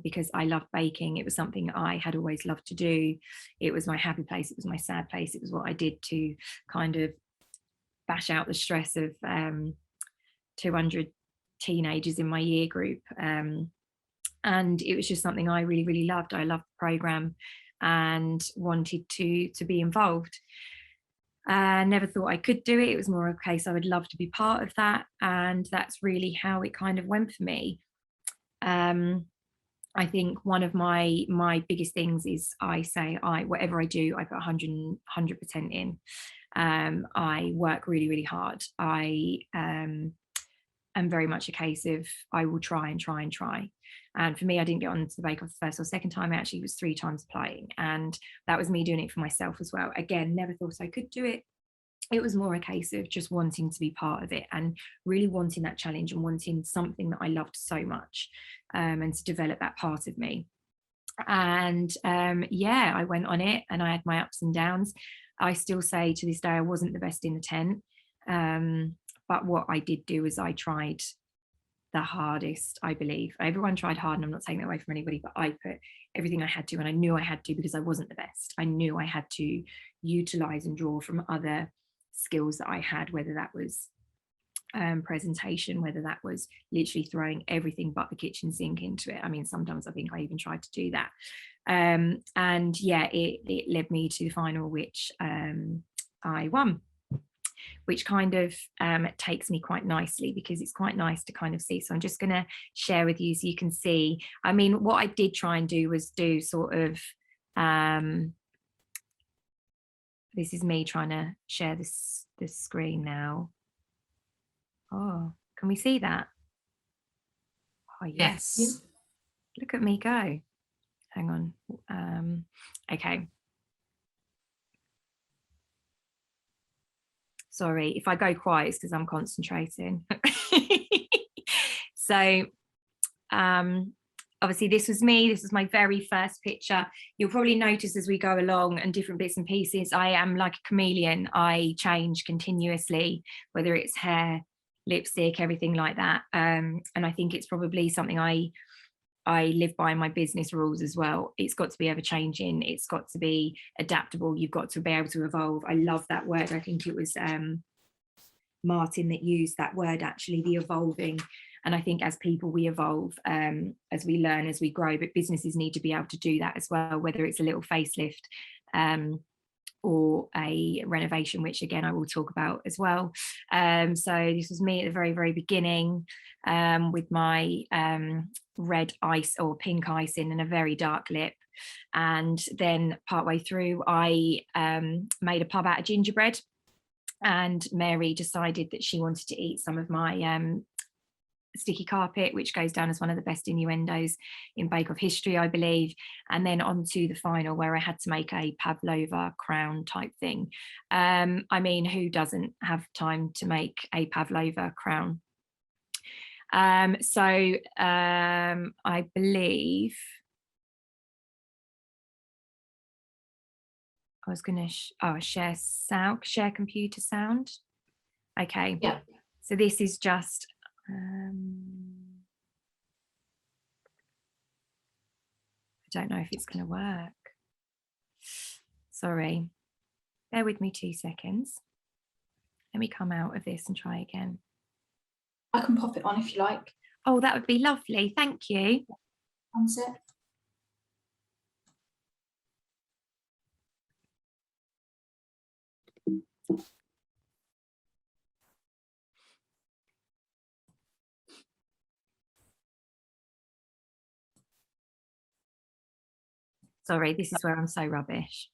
because I loved baking. It was something I had always loved to do. It was my happy place. It was my sad place. It was what I did to kind of bash out the stress of 200 teenagers in my year group. And it was just something I really, really loved. I loved the programme and wanted to be involved. Never thought I could do it. It was more a case I would love to be part of that. And that's really how it kind of went for me. I think one of my biggest things is whatever I do, I put 100% in. I work really, really hard. I am very much a case of I will try and try and try. And for me, I didn't get onto the Bake Off the first or second time. I actually was 3 times applying. And that was me doing it for myself as well. Again, never thought I could do it. It was more a case of just wanting to be part of it and really wanting that challenge and wanting something that I loved so much, and to develop that part of me. And yeah, I went on it and I had my ups and downs. I still say to this day, I wasn't the best in the tent. But what I did do is I tried the hardest, I believe. Everyone tried hard, and I'm not taking that away from anybody, but I put everything I had to, and I knew I had to because I wasn't the best. I knew I had to utilize and draw from other skills that I had, whether that was presentation, whether that was literally throwing everything but the kitchen sink into it. I mean, sometimes I think I even tried to do that. And yeah, it led me to the final, which I won, which kind of takes me quite nicely, because it's quite nice to kind of see. So I'm just going to share with you so you can see. I mean, what I did try and do was do sort of, this is me trying to share this screen now. Oh, can we see that? Oh, yes.
Yes.
Look at me go. Hang on. Okay. Sorry, if I go quiet, it's because I'm concentrating. So obviously this was me, this was my very first picture. You'll probably notice as we go along and different bits and pieces, I am like a chameleon. I change continuously, whether it's hair, lipstick, everything like that. And I think it's probably something I live by my business rules as well. It's got to be ever changing. It's got to be adaptable. You've got to be able to evolve. I love that word. I think it was Martin that used that word, actually, the evolving. And I think as people, we evolve, as we learn, as we grow, but businesses need to be able to do that as well, whether it's a little facelift or a renovation, which again, I will talk about as well. So this was me at the very, very beginning with my red ice or pink icing and a very dark lip. And then partway through, I made a pub out of gingerbread, and Mary decided that she wanted to eat some of my sticky carpet, which goes down as one of the best innuendos in Bake Off history, I believe. And then on to the final, where I had to make a pavlova crown type thing. I mean, who doesn't have time to make a pavlova crown? So I believe I was going to share computer sound. Okay.
Yeah.
So this is just I don't know if it's going to work. Sorry. Bear with me 2 seconds. Let me come out of this and try again.
I can pop it on if you like.
Oh, that would be lovely. Thank you.
One sec.
Sorry, this is where I'm so rubbish.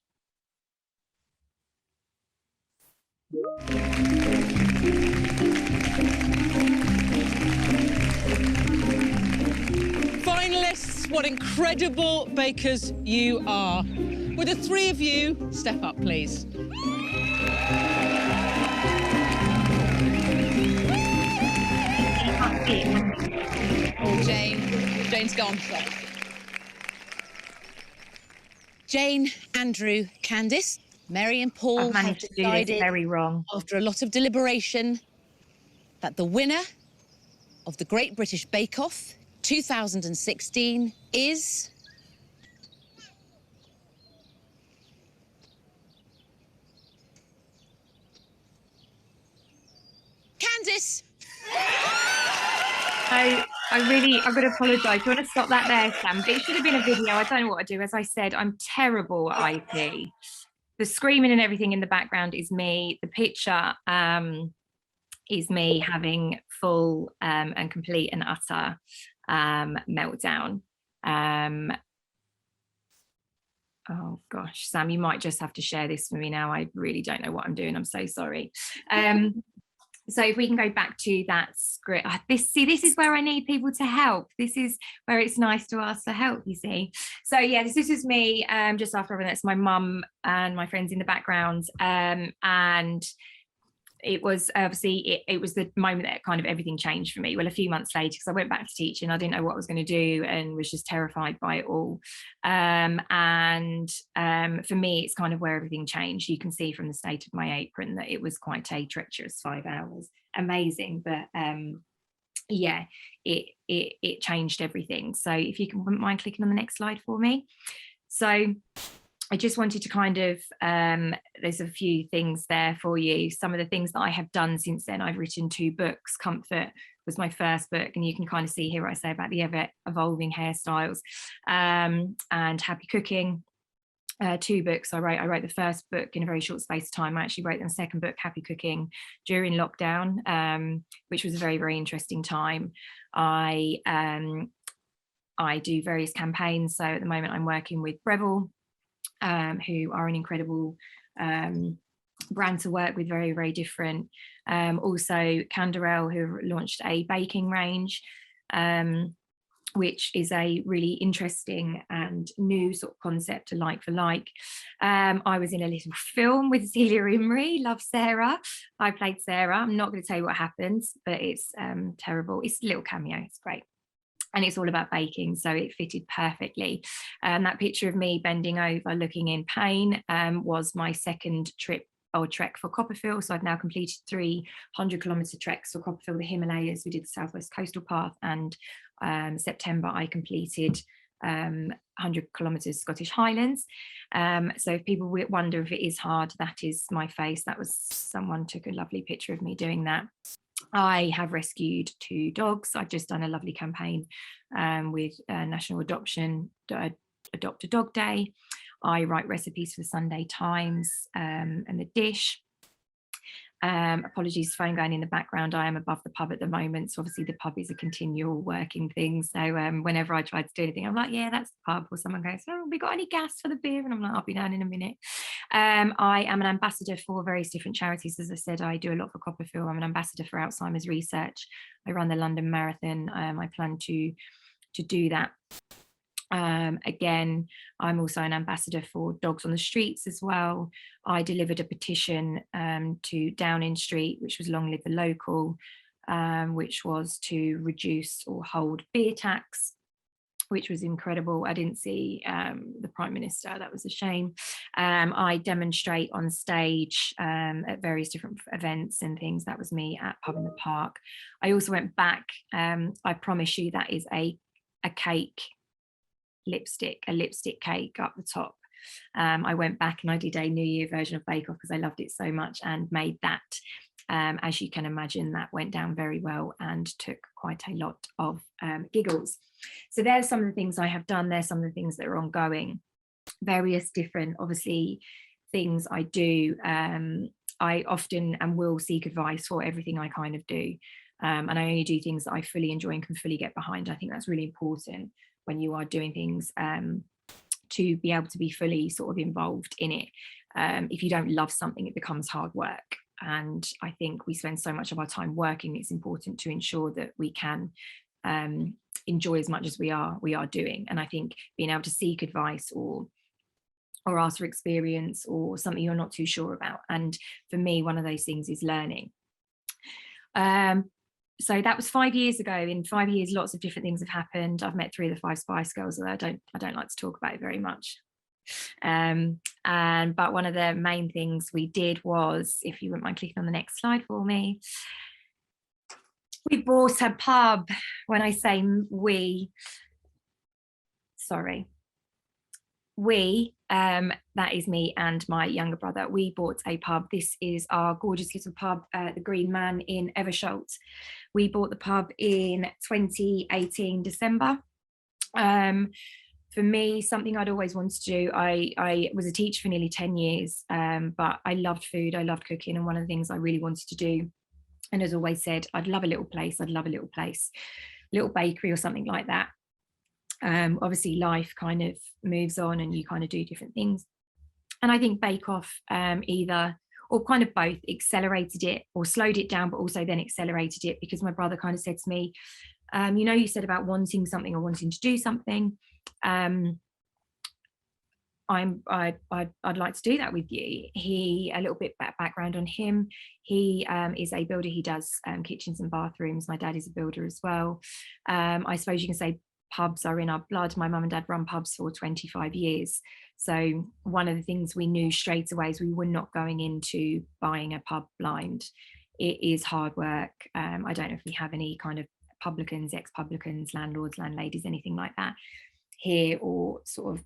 Finalists, what incredible bakers you are. Would the three of you step up, please? Oh, Jane's gone. Jane, Andrew, Candice, Mary and Paul
I've managed to do this very wrong.
After a lot of deliberation, that the winner of the Great British Bake Off 2016 is Candice.
I've got to apologise. Do you want to stop that there, Sam? But it should have been a video. I don't know what to do. As I said, I'm terrible at IT. The screaming and everything in the background is me. The picture is me having full and complete and utter meltdown. Oh gosh, Sam, you might just have to share this with me now. I really don't know what I'm doing. I'm so sorry. So if we can go back to that script, this is where I need people to help. This is where it's nice to ask for help, you see. So yeah, this is me just after everything. That's my mum and my friends in the background. And it was obviously, it was the moment that kind of everything changed for me. Well, a few months later, because I went back to teaching, I didn't know what I was going to do and was just terrified by it all. For me, it's kind of where everything changed. You can see from the state of my apron that it was quite a treacherous 5 hours. Amazing, but yeah, it changed everything. So if you wouldn't mind clicking on the next slide for me. So I just wanted to kind of, there's a few things there for you. Some of the things that I have done since then, I've written 2 books. Comfort was my first book, and you can kind of see here what I say about the ever evolving hairstyles, and Happy Cooking. 2 books I wrote the first book in a very short space of time. I actually wrote the second book, Happy Cooking, during lockdown, which was a very, very interesting time. I do various campaigns. So at the moment I'm working with Breville, who are an incredible brand to work with, very, very different. Also Canderel, who launched a baking range, which is a really interesting and new sort of concept to like for like. I was in a little film with Celia Imrie, love Sarah. I played Sarah. I'm not going to tell you what happens, but it's terrible. It's a little cameo, it's great. and it's all about baking, so it fitted perfectly. And that picture of me bending over looking in pain was my second trip or trek for Copperfield. So I've now completed 300-kilometer treks for Copperfield, the Himalayas. We did the Southwest Coastal Path, and September I completed 100 kilometers Scottish Highlands. So if people wonder if it is hard, that is my face. That was, someone took a lovely picture of me doing that. I have rescued 2 dogs. I've just done a lovely campaign with National Adopt a Dog Day. I write recipes for the Sunday Times and The Dish. Apologies for phone going in the background. I am above the pub at the moment, so obviously the pub is a continual working thing. So whenever I try to do anything, I'm like, yeah, that's the pub. Or someone goes, oh, we got any gas for the beer? And I'm like, I'll be down in a minute. I am an ambassador for various different charities. As I said, I do a lot for Copperfield. I'm an ambassador for Alzheimer's research. I run the London Marathon. I plan to do that. Again, I'm also an ambassador for Dogs on the Streets as well. I delivered a petition to Downing Street, which was Long Live the Local, which was to reduce or hold beer tax, which was incredible. I didn't see the Prime Minister, that was a shame. I demonstrate on stage at various different events and things. That was me at Pub in the Park. I also went back, I promise you that is a cake, a lipstick cake up the top. I went back and I did a New Year version of Bake Off because I loved it so much, and made that. As you can imagine, that went down very well and took quite a lot of giggles. So there's some of the things I have done. There's some of the things that are ongoing. Various different, obviously, things I do. I often and will seek advice for everything I kind of do. And I only do things that I fully enjoy and can fully get behind. I think that's really important when you are doing things, to be able to be fully sort of involved in it. If you don't love something, it becomes hard work. And I think we spend so much of our time working. It's important to ensure that we can enjoy as much as we are doing. And I think being able to seek advice or ask for experience or something you're not too sure about. And for me, one of those things is learning. So that was 5 years ago. In 5 years, lots of different things have happened. I've met 3 of the 5 Spice Girls, although I don't like to talk about it very much. But one of the main things we did was, if you wouldn't mind clicking on the next slide for me, we bought a pub. When I say we, sorry, that is me and my younger brother. We bought a pub. This is our gorgeous little pub, the Green Man in Eversholt. We bought the pub in 2018 December. For me, something I'd always wanted to do. I was a teacher for nearly 10 years, but I loved food, I loved cooking, and one of the things I really wanted to do, and as always said, I'd love a little place, little bakery or something like that. Obviously life kind of moves on and you kind of do different things. And I think Bake Off either, or kind of both, accelerated it or slowed it down, but also then accelerated it, because my brother kind of said to me, you know, you said about wanting something or wanting to do something. I'd like to do that with you. He, a little bit background on him, he is a builder. He does kitchens and bathrooms. My dad is a builder as well. I suppose you can say pubs are in our blood. My mum and dad run pubs for 25 years. So one of the things we knew straight away is we were not going into buying a pub blind. It is hard work. I don't know if we have any kind of publicans, ex-publicans, landlords, landladies, anything like that here, or sort of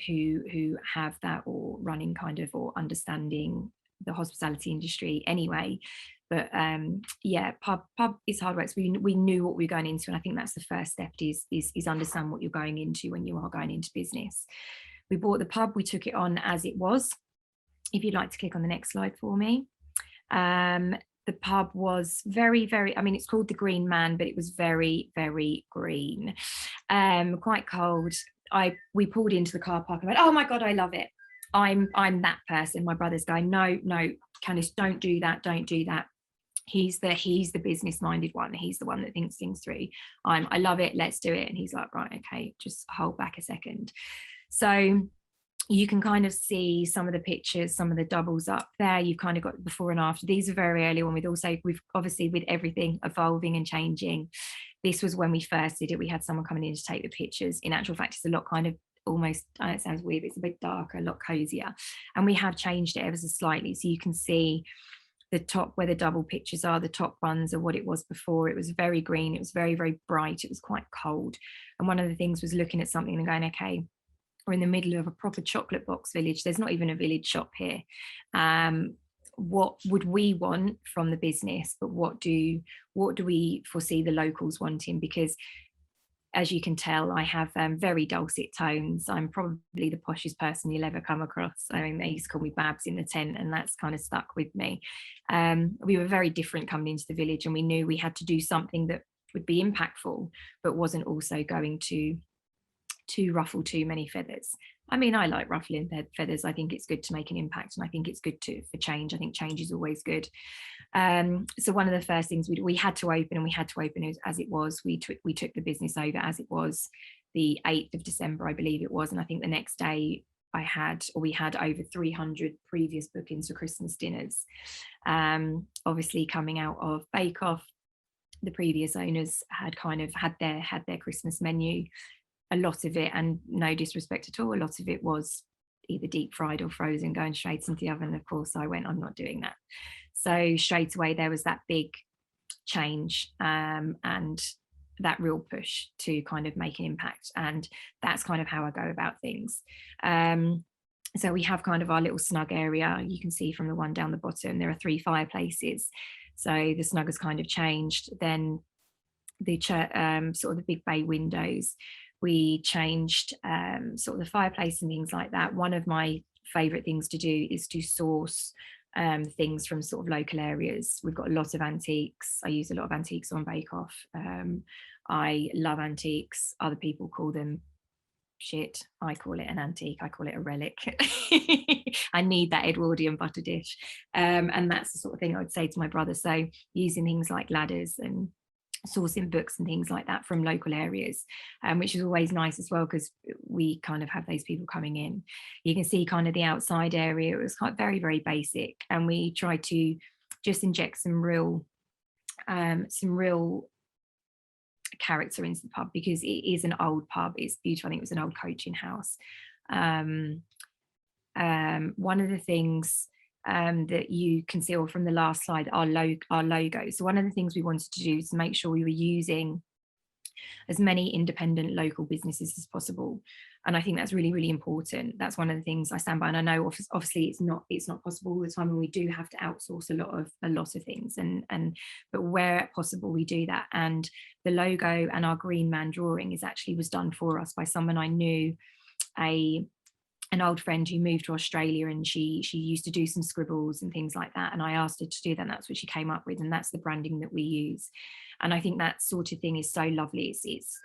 who have that, or running kind of, or understanding the hospitality industry anyway. But yeah, pub is hard work. So we knew what we were going into, and I think that's the first step, is understand what you're going into when you are going into business. We bought the pub, we took it on as it was. If you'd like to click on the next slide for me. The pub was very, very, I mean, it's called the Green Man, but it was very, very green, quite cold. We pulled into the car park and went, oh my God, I love it. I'm that person. My brother's going, no, Candice, don't do that. He's the business minded one. He's the one that thinks things through. I love it. Let's do it. And he's like, right, okay, just hold back a second. So you can kind of see some of the pictures, some of the doubles up there. You've kind of got before and after. These are very early on. We've obviously, with everything evolving and changing, this was when we first did it. We had someone coming in to take the pictures. In actual fact, it's a lot kind of almost, it sounds weird, it's a bit darker, a lot cozier. And we have changed it ever so slightly. So you can see the top where the double pictures are, the top ones are what it was before. It was very green. It was very, very bright. It was quite cold. And one of the things was looking at something and going, okay, we're in the middle of a proper chocolate box village. There's not even a village shop here. What would we want from the business, but what do we foresee the locals wanting? Because as you can tell, I have very dulcet tones. I'm probably the poshest person you'll ever come across. I mean, they used to call me Babs in the tent, and that's kind of stuck with me. We were very different coming into the village, and we knew we had to do something that would be impactful, but wasn't also going to ruffle too many feathers. I mean, I like ruffling feathers. I think it's good to make an impact, and I think it's good for change. I think change is always good. So one of the first things we had to open, and we had to open it as it was. We took the business over as it was, the 8th of December, I believe it was. And I think the next day we had over 300 previous bookings for Christmas dinners. Obviously coming out of Bake Off, the previous owners had kind of had their Christmas menu. A lot of it, and no disrespect at all, a lot of it was either deep fried or frozen, going straight into the oven. Of course, I went, I'm not doing that. So straight away, there was that big change and that real push to kind of make an impact. And that's kind of how I go about things. So we have kind of our little snug area. You can see from the one down the bottom, there are 3 fireplaces. So the snug has kind of changed. Then the sort of the big bay windows, we changed sort of the fireplace and things like that. One of my favorite things to do is to source things from sort of local areas. We've got a lot of antiques. I use a lot of antiques on Bake Off. I love antiques. Other people call them shit. I call it an antique. I call it a relic. I need that Edwardian butter dish. And that's the sort of thing I would say to my brother. So using things like ladders and sourcing books and things like that from local areas, which is always nice as well, because we kind of have those people coming in. You can see kind of the outside area. It was quite very, very basic, and we tried to just inject some real character into the pub, because it is an old pub. It's beautiful. I think it was an old coaching house. One of the things that you can see from the last slide, our logo. So one of the things we wanted to do is to make sure we were using as many independent local businesses as possible. And I think that's really, really important. That's one of the things I stand by. And I know obviously it's not possible all the time, and we do have to outsource a lot of things. But where possible, we do that. And the logo and our Green Man drawing was done for us by someone I knew, an old friend who moved to Australia, and she used to do some scribbles and things like that. And I asked her to do that, and that's what she came up with. And that's the branding that we use. And I think that sort of thing is so lovely. It's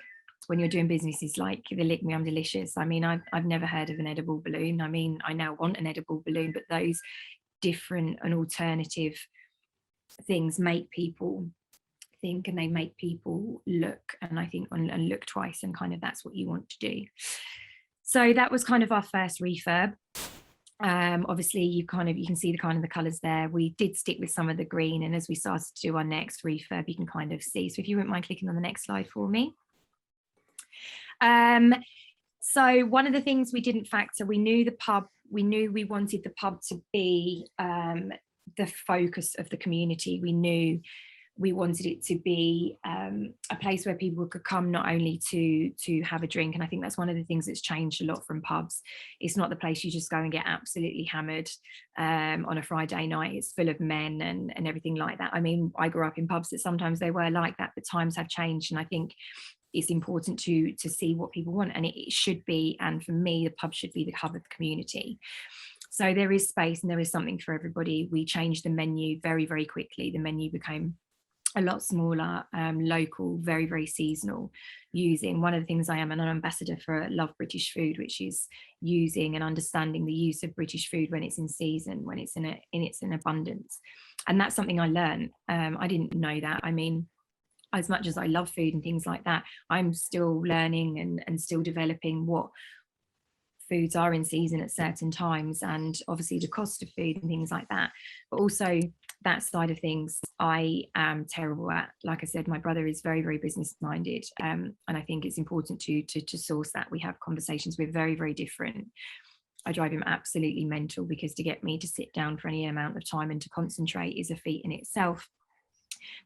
when you're doing businesses like the Lick Me, I'm Delicious. I mean, I've never heard of an edible balloon. I mean, I now want an edible balloon, but those different and alternative things make people think, and they make people look, and I think and look twice, and kind of that's what you want to do. So that was kind of our first refurb. Obviously you can see the colours there. We did stick with some of the green, and as we started to do our next refurb, you can kind of see. So if you wouldn't mind clicking on the next slide for me. So one of the things we didn't factor, we knew we wanted the pub to be the focus of the community. We knew we wanted it to be a place where people could come not only to have a drink. And I think that's one of the things that's changed a lot from pubs. It's not the place you just go and get absolutely hammered on a Friday night. It's full of men and everything like that. I mean, I grew up in pubs that sometimes they were like that, but times have changed. And I think it's important to see what people want. And it should be, and for me, the pub should be the hub of the community. So there is space and there is something for everybody. We changed the menu very, very quickly. The menu became a lot smaller, local, very, very seasonal, using one of the things I am an ambassador for Love British Food, which is using and understanding the use of British food when it's in season, when it's in abundance. And that's something I learned. I didn't know that. I mean, as much as I love food and things like that, I'm still learning and still developing what foods are in season at certain times, and obviously the cost of food and things like that. But also that side of things I am terrible at. Like I said, my brother is very, very business minded, and I think it's important to source that. We have conversations, we're very, very different. I drive him absolutely mental, because to get me to sit down for any amount of time and to concentrate is a feat in itself.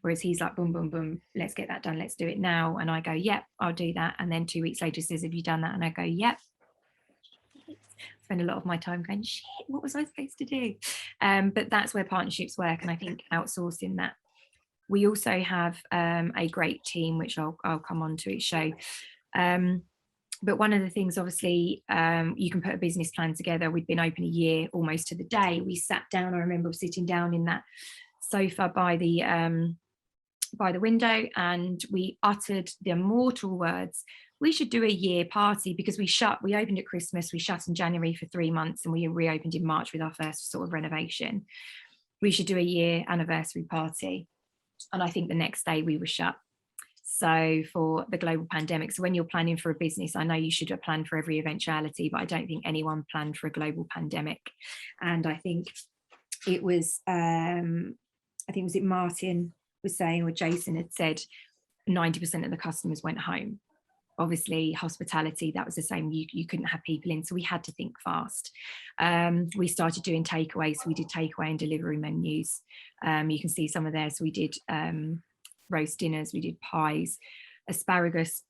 Whereas he's like, boom, boom, boom, let's get that done, let's do it now. And I go, yep, I'll do that. And then 2 weeks later says, have you done that? And I go, yep. Spend a lot of my time going, shit, what was I supposed to do? But that's where partnerships work. And I think outsourcing that. We also have a great team, which I'll come on to each show. But one of the things, obviously, you can put a business plan together. We'd been open a year almost to the day. We sat down, I remember sitting down in that sofa by the window, and we uttered the immortal words, we should do a year party, because we opened at Christmas, we shut in January for 3 months, and we reopened in March with our first sort of renovation. We should do a year anniversary party. And I think the next day we were shut. So for the global pandemic, so when you're planning for a business, I know you should have planned for every eventuality, but I don't think anyone planned for a global pandemic. And I think it was, was it Martin was saying, or Jason had said, 90% of the customers went home. Obviously hospitality, that was the same. You couldn't have people in, so we had to think fast. We started doing takeaways, so we did takeaway and delivery menus. You can see some of there. So we did roast dinners, we did pies, asparagus.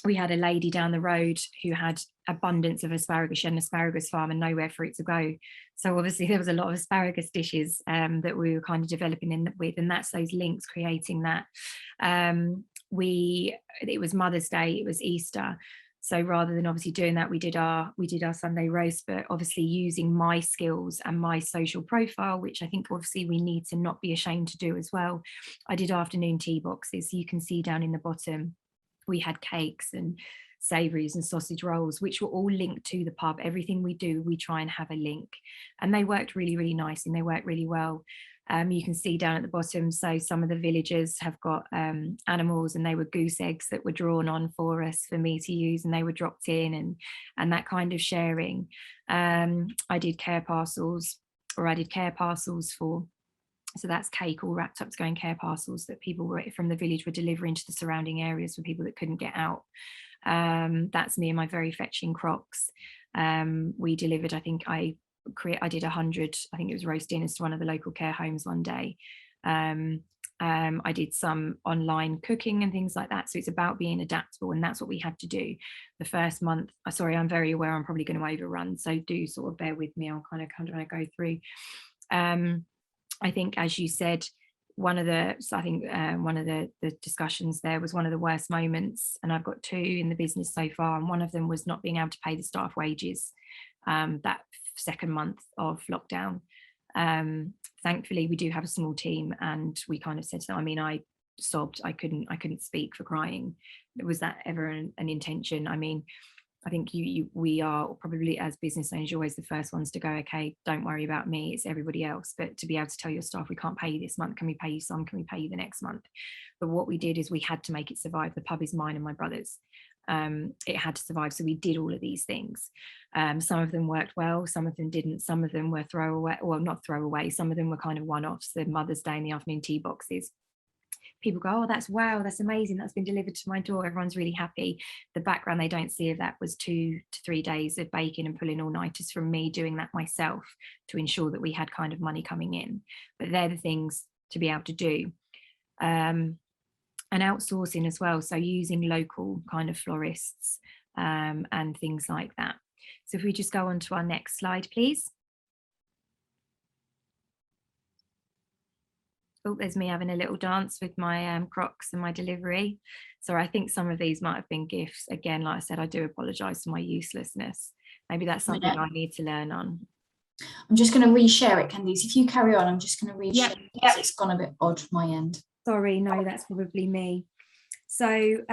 We had a lady down the road who had abundance of asparagus. She had an asparagus farm and nowhere for it to go. So obviously there was a lot of asparagus dishes that we were kind of developing with, and that's those links, creating that. It was Mother's Day, it was Easter. So rather than obviously doing that, we did our Sunday roast, but obviously using my skills and my social profile, which I think obviously we need to not be ashamed to do as well. I did afternoon tea boxes. You can see down in the bottom, we had cakes and savouries and sausage rolls, which were all linked to the pub. Everything we do, we try and have a link. And they worked really, really nice, and they worked really well. You can see down at the bottom, so some of the villagers have got animals, and they were goose eggs that were drawn on for us, for me to use, and they were dropped in, and that kind of sharing. I did care parcels for, so that's cake all wrapped up to go in care parcels that people from the village were delivering to the surrounding areas for people that couldn't get out. That's me and my very fetching Crocs. We delivered, I think I did 100, I think it was roast dinners to one of the local care homes one day. I did some online cooking and things like that. So it's about being adaptable, and that's what we had to do. The first month, sorry, I'm very aware I'm probably going to overrun, so do sort of bear with me. I'll kind of go through. I think, as you said, one of the discussions there was one of the worst moments, and I've got 2 in the business so far, and one of them was not being able to pay the staff wages that second month of lockdown. Thankfully we do have a small team, and we kind of said to them, I mean, I sobbed, I couldn't speak for crying. Was that ever an intention? I mean, I think we are probably, as business owners, you're always the first ones to go, okay, don't worry about me, it's everybody else. But to be able to tell your staff, we can't pay you this month, can we pay you some, can we pay you the next month? But what we did is we had to make it survive. The pub is mine and my brother's. It had to survive, so we did all of these things. Some of them worked well, some of them didn't, some of them were throwaway, well, not throwaway, some of them were kind of one-offs. The Mother's Day and the afternoon tea boxes, people go, oh, wow, that's amazing, that's been delivered to my door, everyone's really happy. The background they don't see of that was 2 to 3 days of baking and pulling all-nighters from me doing that myself to ensure that we had kind of money coming in. But they're the things to be able to do. And outsourcing as well, so using local kind of florists and things like that. So if we just go on to our next slide, please. Oh, there's me having a little dance with my Crocs and my delivery. So I think some of these might have been gifts. Again, like I said, I do apologise for my uselessness. Maybe that's something I need to learn on.
I'm just going to reshare it, Candice. If you carry on, I'm just going to reshare it.
Yep.
It's gone a bit odd my end.
Sorry, no, that's probably me. So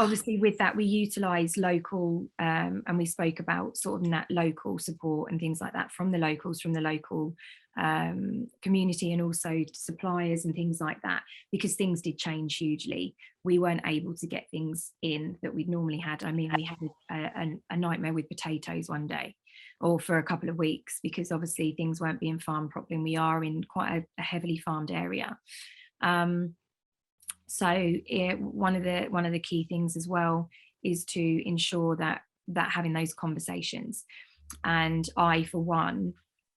obviously with that we utilize local and we spoke about sort of that local support and things like that from the local community, and also suppliers and things like that, because things did change hugely. We weren't able to get things in that we'd normally had. I mean, we had a nightmare with potatoes one day, or for a couple of weeks, because obviously things weren't being farmed properly, and we are in quite a heavily farmed area. So one of the key things as well is to ensure that having those conversations. And I, for one,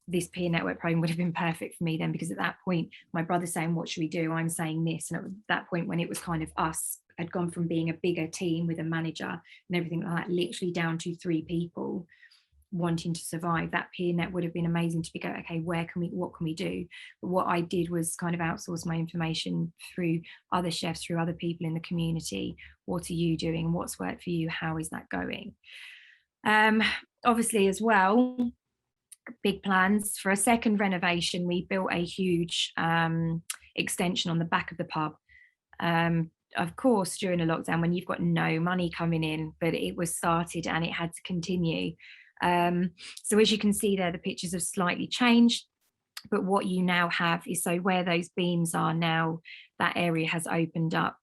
this peer network program would have been perfect for me then, because at that point my brother's saying, what should we do? I'm saying this. And at that point, when it was kind of us, had gone from being a bigger team with a manager and everything like that, literally down to 3 people wanting to survive, that peer net would have been amazing to be go, okay, what can we do? But what I did was kind of outsource my information through other chefs, through other people in the community. What are you doing? What's worked for you? How is that going? Obviously as well, big plans for a second renovation. We built a huge extension on the back of the pub. Of course, during a lockdown, when you've got no money coming in, but it was started and it had to continue. So as you can see there, the pictures have slightly changed, but what you now have is, so where those beams are now, that area has opened up,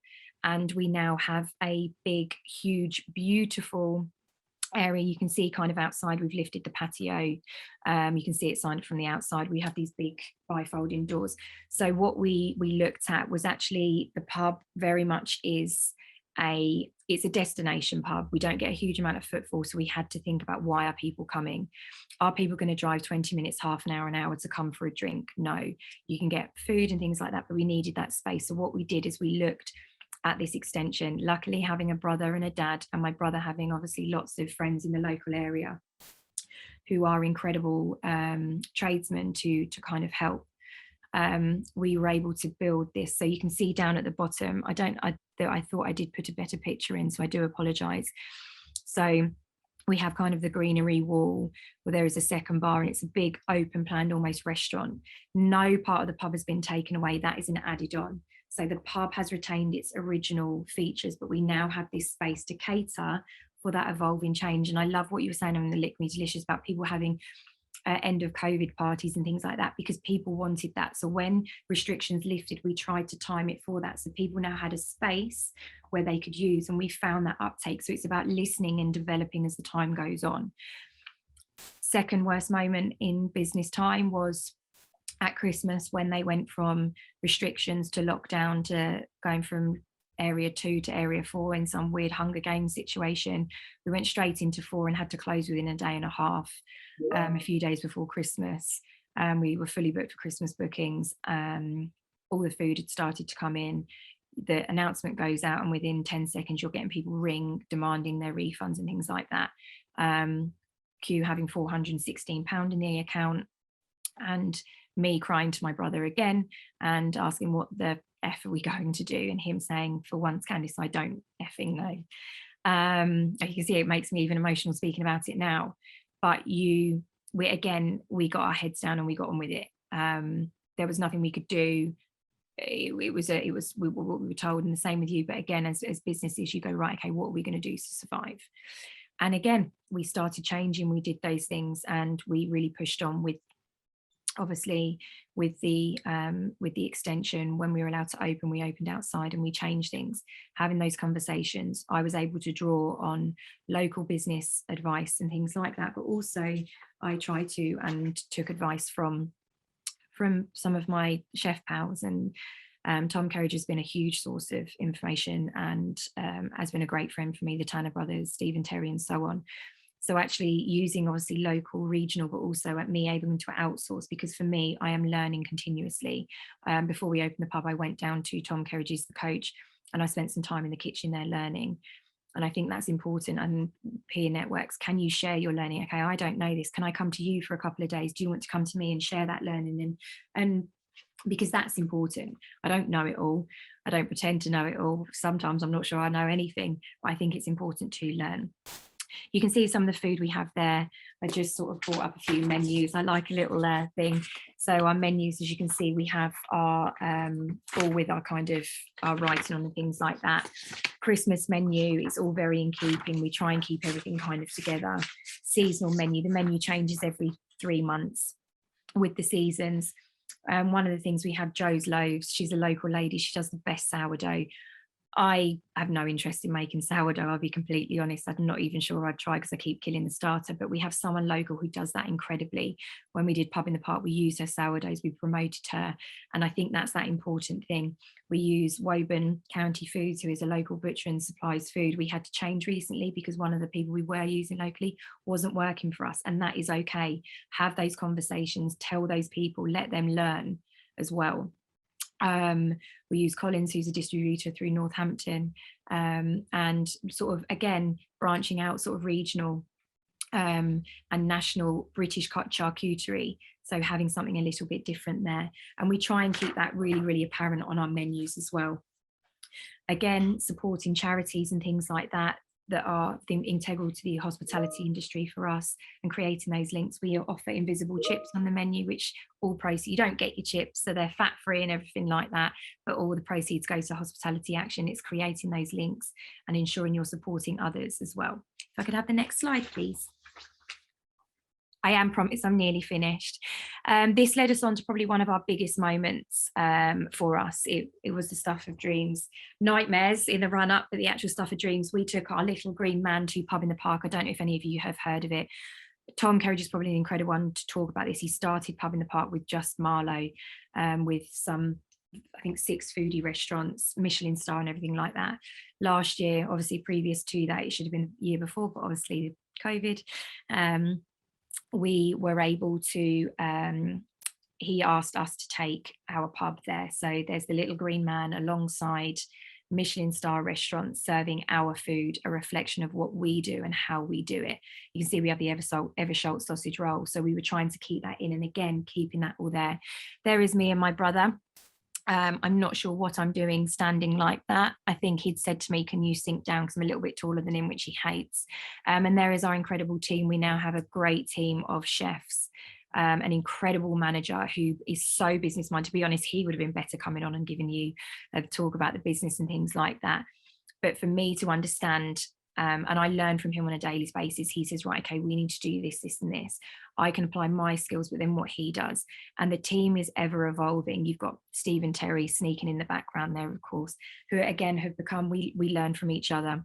and we now have a big, huge, beautiful area. You can see kind of outside, we've lifted the patio. You can see it signed from the outside. We have these big bifolding doors. So what we looked at was actually the pub very much is it's a destination pub. We don't get a huge amount of footfall, so we had to think about, why are people coming? Are people going to drive 20 minutes, half an hour to come for a drink? No, you can get food and things like that, but we needed that space. So what we did is we looked at this extension, luckily having a brother and a dad, and my brother having obviously lots of friends in the local area who are incredible tradesmen to kind of help. We were able to build this. So you can see down at the bottom, I thought I did put a better picture in, so I do apologize. So we have kind of the greenery wall where there is a second bar, and it's a big open planned almost restaurant. No part of the pub has been taken away. That is an added on. So the pub has retained its original features, but we now have this space to cater for that evolving change. And I love what you were saying on the Lick Me Delicious about people having end of COVID parties and things like that, because people wanted that. So when restrictions lifted, we tried to time it for that. So people now had a space where they could use, and we found that uptake. So it's about listening and developing as the time goes on. Second worst moment in business time was at Christmas, when they went from restrictions to lockdown to going from area 2 to area 4 in some weird Hunger Games situation. We went straight into 4 and had to close within a day and a half, a few days before Christmas. We were fully booked for Christmas bookings. All the food had started to come in. The announcement goes out, and within 10 seconds you're getting people ring demanding their refunds and things like that. Q having £416 in the account, and me crying to my brother again and asking, what the F are we going to do? And him saying, for once, Candice, I don't effing know. You can see it makes me even emotional speaking about it now. But we got our heads down and we got on with it. There was nothing we could do. It was what we were told, and the same with you. But again, as businesses, you go, right, okay, what are we going to do to survive? And again, we started changing. We did those things, and we really pushed on with, obviously, with the extension. When we were allowed to open, we opened outside and we changed things. Having those conversations, I was able to draw on local business advice and things like that, but also I tried to and took advice from some of my chef pals, and Tom Kerridge has been a huge source of information and has been a great friend for me, the Tanner brothers, Stephen Terry, and so on. So actually using obviously local, regional, but also at me able to outsource, because for me, I am learning continuously. Before we opened the pub, I went down to Tom Kerridge's, the coach, and I spent some time in the kitchen there learning. And I think that's important. And peer networks, can you share your learning? Okay, I don't know this. Can I come to you for a couple of days? Do you want to come to me and share that learning? And because that's important. I don't know it all. I don't pretend to know it all. Sometimes I'm not sure I know anything, but I think it's important to learn. You can see some of the food we have there. I just sort of brought up a few menus. I like a little thing. So our menus, as you can see, we have our all with our kind of our writing on and things like that. Christmas menu is all very in keeping. We try and keep everything kind of together. Seasonal menu, the menu changes every 3 months with the seasons. One of the things we have, Joe's Loaves. She's a local lady. She does the best sourdough. I have no interest in making sourdough, I'll be completely honest. I'm not even sure I'd try because I keep killing the starter, but we have someone local who does that incredibly. When we did Pub in the Park, we used her sourdoughs, we promoted her, and I think that's that important thing. We use Woburn County Foods, who is a local butcher and supplies food. We had to change recently because one of the people we were using locally wasn't working for us, and that is okay. Have those conversations, tell those people, let them learn as well. We use Collins, who's a distributor through Northampton, and sort of, again, branching out sort of regional and national British charcuterie. So having something a little bit different there. And we try and keep that really, really apparent on our menus as well. Again, supporting charities and things like that that are integral to the hospitality industry for us, and creating those links. We offer invisible chips on the menu, which all proceeds, you don't get your chips, so they're fat free and everything like that, but all the proceeds go to hospitality action. It's creating those links and ensuring you're supporting others as well. If I could have the next slide, please. I am promised I'm nearly finished. This led us on to probably one of our biggest moments for us. It was the Stuff of Dreams. Nightmares in the run up, but the actual Stuff of Dreams. We took our little green man to Pub in the Park. I don't know if any of you have heard of it. Tom Kerridge is probably an incredible one to talk about this. He started Pub in the Park with just Marlowe, with some, I think, 6 foodie restaurants, Michelin star and everything like that. Last year, obviously previous to that, it should have been the year before, but obviously COVID, we were able to, he asked us to take our pub there. So there's the Little Green Man alongside Michelin star restaurants serving our food, a reflection of what we do and how we do it. You can see we have the Eversholt sausage roll. So we were trying to keep that in, and again, keeping that all there. There is me and my brother. I'm not sure what I'm doing standing like that. I think he'd said to me, can you sink down, because I'm a little bit taller than him, which he hates. And there is our incredible team. We now have a great team of chefs, an incredible manager who is so business minded. To be honest, he would have been better coming on and giving you a talk about the business and things like that. But for me to understand, and I learn from him on a daily basis, he says, right, okay, we need to do this, this and this. I can apply my skills within what he does. And the team is ever evolving. You've got Steve and Terry sneaking in the background there, of course, who again have become, we learn from each other.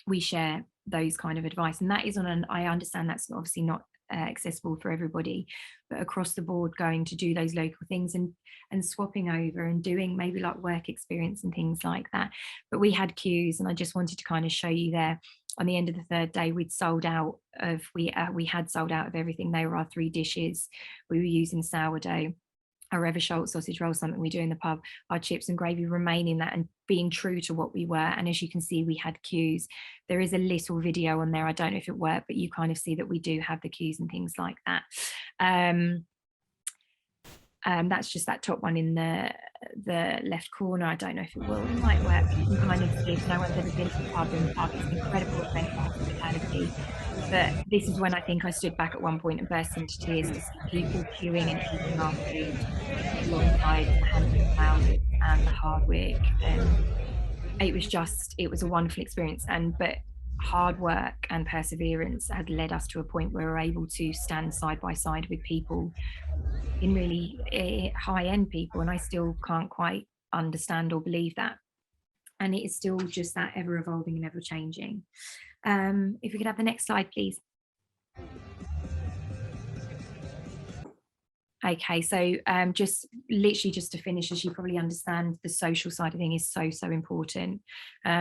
We share those kind of advice. And that is on an, I understand that's obviously not accessible for everybody, but across the board, going to do those local things and swapping over and doing maybe like work experience and things like that. But we had queues, and I just wanted to kind of show you there. On the end of the 3rd day, we'd sold out of, we had sold out of everything. They were our 3 dishes. We were using sourdough, our Eversholt sausage roll, something we do in the pub, our chips and gravy, remaining that and being true to what we were. And as you can see, we had queues. There is a little video on there. I don't know if it worked, but you kind of see that we do have the queues and things like that. That's just that top one in the left corner. I don't know if it will. It might work. You can kind of see, if no one's ever been to the Pub in the Park, it's an incredible event for hospitality. But this is when I think I stood back at one point and burst into tears to see people queuing and eating our food alongside the handmade flowers and the Hardwick. And it was a wonderful experience. But hard work and perseverance has led us to a point where we're able to stand side by side with people, in really high-end people, and I still can't quite understand or believe that. And it is still just that ever-evolving and ever-changing. If we could have the next slide, please. Okay, so just literally just to finish, as you probably understand, the social side of things is so important.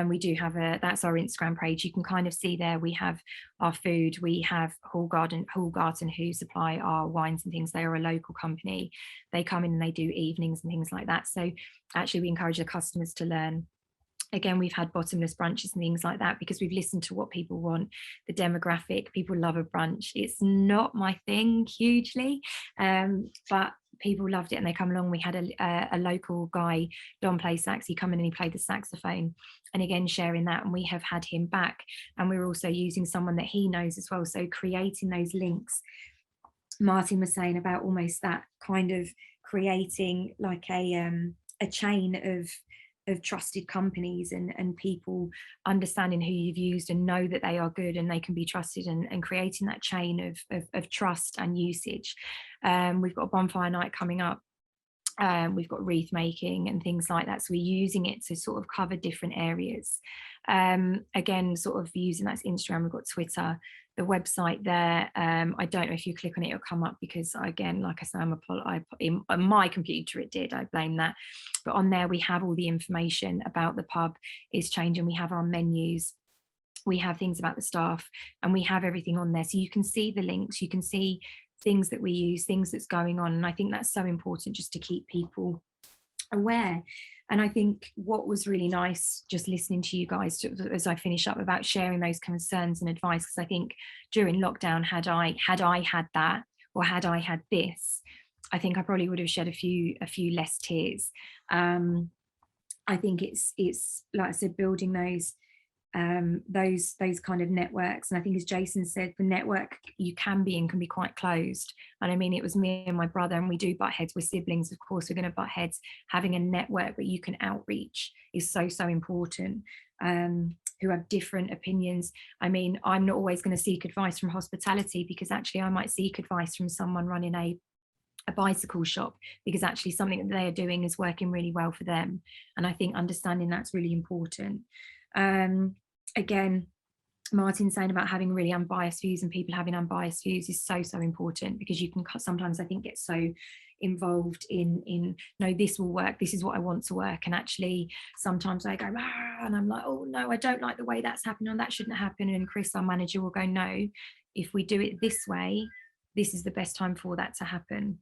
We do have that's our Instagram page. You can kind of see there, we have our food, we have Hallgarden who supply our wines and things. They are a local company. They come in and they do evenings and things like that. So actually we encourage the customers to learn. Again, we've had bottomless brunches and things like that because we've listened to what people want, the demographic. People love a brunch. It's not my thing hugely, but people loved it and they come along. We had a local guy, Don plays sax. He come in and he played the saxophone, and again sharing that, and we have had him back, and we're also using someone that he knows as well. So creating those links. Martin was saying about almost that kind of creating like a chain of trusted companies and people understanding who you've used and know that they are good and they can be trusted, and creating that chain of trust and usage. We've got a bonfire night coming up. We've got wreath making and things like that, so we're using it to sort of cover different areas. Again, sort of using that's Instagram, we've got Twitter, the website there. I don't know if you click on it, it'll come up, because again, like I say, on my computer it did, I blame that. But on there we have all the information about the pub is changing. We have our menus, we have things about the staff, and we have everything on there, so you can see the links, you can see things that we use, things that's going on. And I think that's so important, just to keep people aware. And I think what was really nice, just listening to you guys as I finish up, about sharing those concerns and advice, because I think during lockdown, had I had that, or had I had this, I think I probably would have shed a few less tears. I think it's like I said, building those kind of networks. And I think, as Jason said, the network you can be in can be quite closed. And I mean, it was me and my brother, and we do butt heads, we're siblings, of course we're going to butt heads. Having a network that you can outreach is so important, who have different opinions. I mean, I'm not always going to seek advice from hospitality, because actually I might seek advice from someone running a bicycle shop, because actually something that they are doing is working really well for them. And I think understanding that's really important. Again, Martin saying about having really unbiased views and people having unbiased views is so important, because you can sometimes, I think, get so involved in no, this will work, this is what I want to work, and actually sometimes I go and I'm like, oh no, I don't like the way that's happening, and that shouldn't happen. And Chris, our manager, will go, no, if we do it this way, this is the best time for that to happen.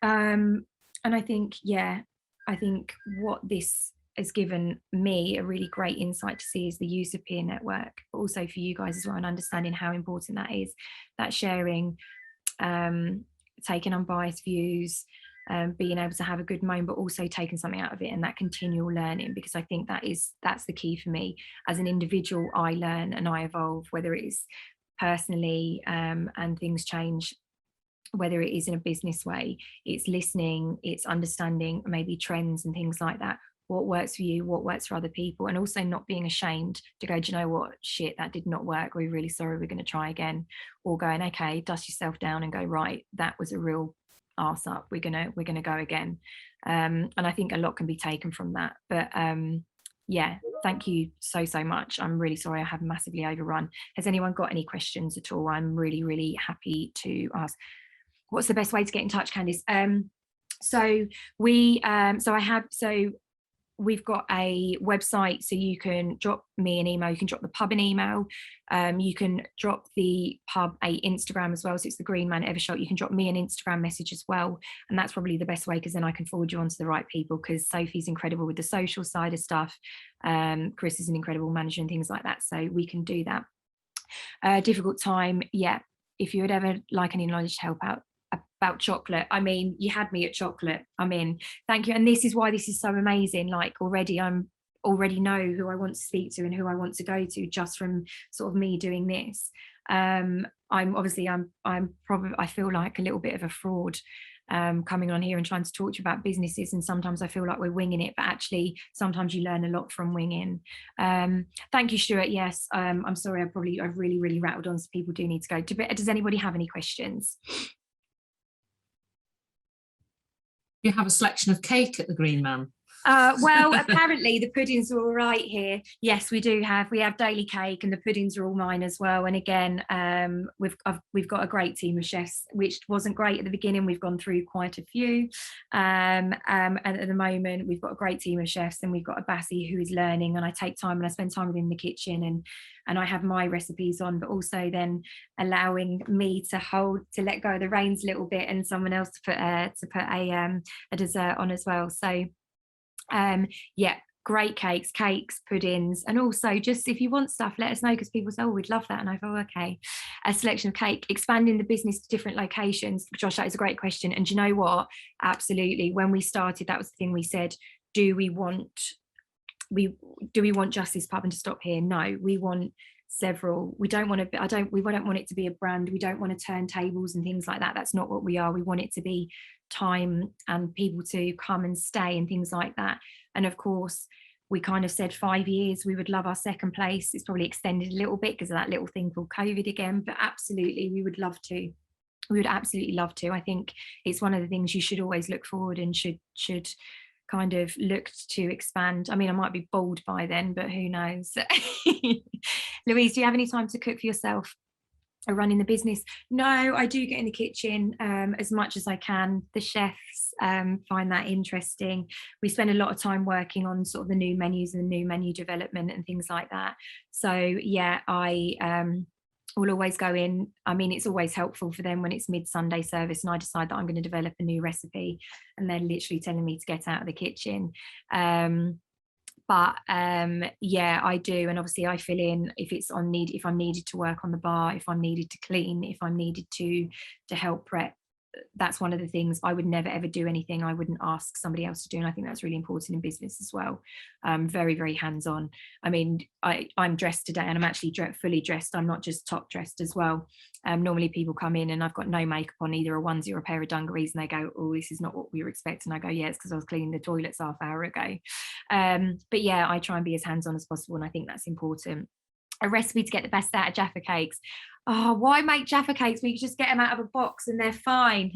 And I think, yeah, I think what this has given me a really great insight to see is the use of peer network, but also for you guys as well, and understanding how important that is, that sharing, taking unbiased views, being able to have a good moment, but also taking something out of it, and that continual learning, because I think that's the key for me. As an individual, I learn and I evolve, whether it is personally, and things change, whether it is in a business way, it's listening, it's understanding maybe trends and things like that. What works for you, what works for other people, and also not being ashamed to go, do you know what, shit, that did not work, we're really sorry, we're going to try again. Or going, okay, dust yourself down and go, right, that was a real arse up, we're gonna go again. And I think a lot can be taken from that. But yeah, thank you so much. I'm really sorry I have massively overrun. Has anyone got any questions at all? I'm really happy to ask. What's the best way to get in touch, Candice? We've got a website, so you can drop me an email, you can drop the pub an email, you can drop the pub a Instagram as well, so it's the Green Man Evershot. You can drop me an Instagram message as well, and that's probably the best way, because then I can forward you on to the right people, because Sophie's incredible with the social side of stuff, Chris is an incredible manager and things like that, so we can do that. Difficult time, yeah, if you would ever like any knowledge to help out about chocolate, I mean, you had me at chocolate, I mean, thank you. And this is why this is so amazing, like I'm already know who I want to speak to and who I want to go to, just from sort of me doing this. I'm probably, I feel like a little bit of a fraud, coming on here and trying to talk to you about businesses, and sometimes I feel like we're winging it, but actually sometimes you learn a lot from winging. Thank you, Stuart. Yes, I'm sorry, I've really rattled on, so people do need to go. Does anybody have any questions?
You have a selection of cake at the Green Man?
Well, apparently the puddings are all right here. Yes, we have daily cake, and the puddings are all mine as well. And again, we've got a great team of chefs, which wasn't great at the beginning. We've gone through quite a few, and at the moment we've got a great team of chefs, and we've got a Bassie who is learning, and I take time and I spend time within the kitchen, and I have my recipes on, but also then allowing me to let go of the reins a little bit, and someone else to put a dessert on as well. So yeah, great cakes, puddings, and also just if you want stuff, let us know, because people say, oh, we'd love that, and I go, okay. A selection of cake, expanding the business to different locations. Josh, that is a great question, and you know what, absolutely, when we started, that was the thing we said, do we want just this pub and to stop here? No, we want several. We don't want to, we don't want it to be a brand. We don't want to turn tables and things like that. That's not what we are. We want it to be time and people to come and stay and things like that. And of course, we kind of said 5 years, we would love our second place. It's probably extended a little bit because of that little thing called COVID again, but absolutely, we would love to. We would absolutely love to. I think it's one of the things you should always look forward and should kind of look to expand. I mean, I might be bald by then, but who knows? Louise, do you have any time to cook for yourself or running the business? No, I do get in the kitchen as much as I can. The chefs find that interesting. We spend a lot of time working on sort of the new menus and the new menu development and things like that. So yeah, I will always go in. I mean, it's always helpful for them when it's mid-Sunday service and I decide that I'm going to develop a new recipe and they're literally telling me to get out of the kitchen. But yeah, I do. And obviously I fill in if it's on need, if I'm needed to work on the bar, if I'm needed to clean, if I'm needed to help prep. That's one of the things. I would never ever do anything I wouldn't ask somebody else to do, and I think that's really important in business as well. Very, very hands-on. I mean, I'm dressed today and I'm actually fully dressed. I'm not just top dressed as well. Normally people come in and I've got no makeup on, either a onesie or a pair of dungarees, and they go, oh, this is not what we were expecting. I go, yeah, it's because I was cleaning the toilets half hour ago. But yeah, I try and be as hands-on as possible, and I think that's important. A recipe to get the best out of Jaffa cakes. Oh, why make Jaffa cakes when you just get them out of a box and they're fine?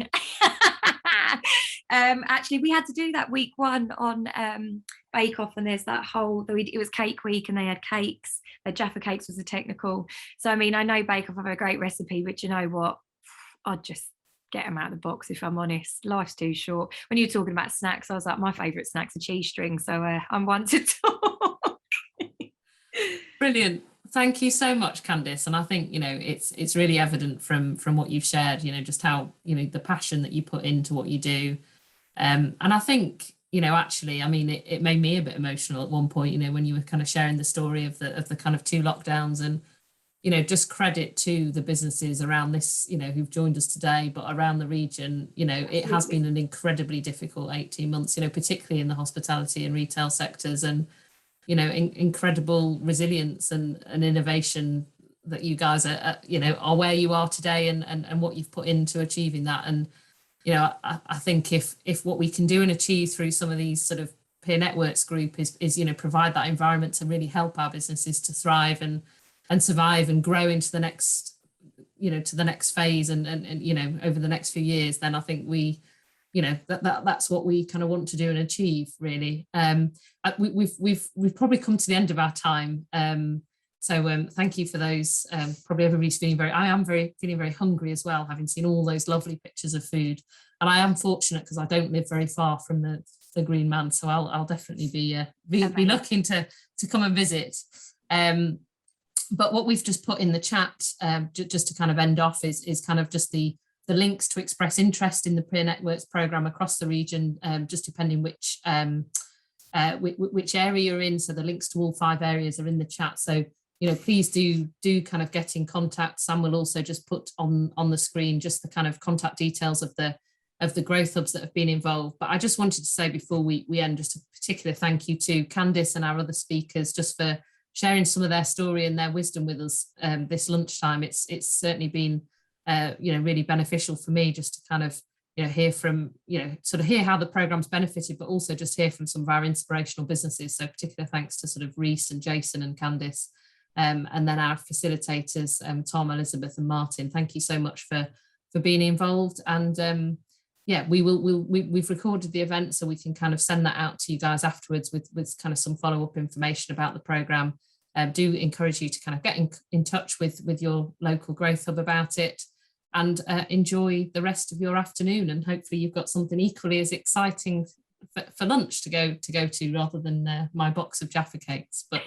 Actually, we had to do that week one on Bake Off, and there's that whole, it was cake week and they had cakes. The Jaffa cakes was a technical. So, I mean, I know Bake Off have a great recipe, but you know what? I'd just get them out of the box, if I'm honest. Life's too short. When you were talking about snacks, I was like, my favourite snack's a cheese string. So I'm one to talk.
Brilliant. Thank you so much, Candice. And I think, you know, it's really evident from what you've shared, you know, just how, you know, the passion that you put into what you do. And I think, you know, actually, I mean, it made me a bit emotional at one point, you know, when you were kind of sharing the story of the kind of 2 lockdowns, and, you know, just credit to the businesses around this, you know, who've joined us today, but around the region, you know, it has been an incredibly difficult 18 months, you know, particularly in the hospitality and retail sectors, and, you know, incredible resilience and innovation that you guys are, you know, are where you are today, and what you've put into achieving that. And, you know, I think if what we can do and achieve through some of these sort of peer networks group is, you know, provide that environment to really help our businesses to thrive and survive and grow into the next, you know, to the next phase and you know, over the next few years, then I think we, you know, that's what we kind of want to do and achieve, really. We've probably come to the end of our time. So thank you for those. Probably everybody's feeling feeling very hungry as well, having seen all those lovely pictures of food. And I am fortunate because I don't live very far from the Green Man, so I'll definitely be looking to come and visit. But what we've just put in the chat, just to kind of end off, is kind of just the links to express interest in the Peer Networks programme across the region, just depending which area you're in. So the links to all 5 areas are in the chat. So, you know, please do kind of get in contact. Sam will also just put on the screen just the kind of contact details of the growth hubs that have been involved. But I just wanted to say before we end, just a particular thank you to Candice and our other speakers just for sharing some of their story and their wisdom with us this lunchtime. It's certainly been you know, really beneficial for me just to kind of, you know, hear from, you know, sort of hear how the program's benefited, but also just hear from some of our inspirational businesses. So particular thanks to sort of Reese and Jason and Candice, and then our facilitators, Tom, Elizabeth and Martin. Thank you so much for being involved. And yeah, we've recorded the event, so we can kind of send that out to you guys afterwards with kind of some follow-up information about the programme. Do encourage you to kind of get in touch with your local growth hub about it, and enjoy the rest of your afternoon. And hopefully you've got something equally as exciting for lunch to go to rather than my box of Jaffa cakes. But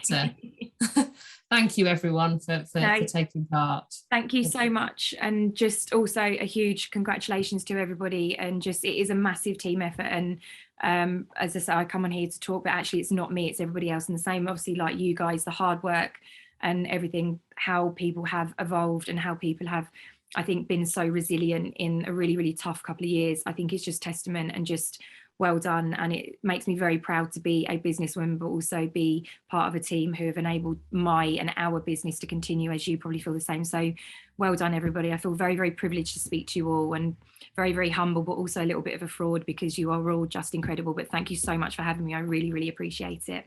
thank you everyone for taking part.
Thank you so much, and just also a huge congratulations to everybody. And just, it is a massive team effort, and as I say, I come on here to talk, but actually it's not me, it's everybody else. And the same, obviously, like you guys, the hard work and everything, how people have evolved and how people have, I think, been so resilient in a really, really tough couple of years. I think it's just testament and just well done, and it makes me very proud to be a businesswoman, but also be part of a team who have enabled my and our business to continue, as you probably feel the same. So well done, everybody. I feel very, very privileged to speak to you all, and very, very humble, but also a little bit of a fraud, because you are all just incredible. But thank you so much for having me. I really, really appreciate it.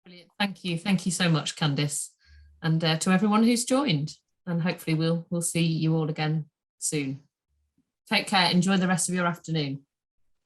Brilliant. Thank you so much, Candice, and to everyone who's joined, and hopefully we'll see you all again soon. Take care. Enjoy the rest of your afternoon.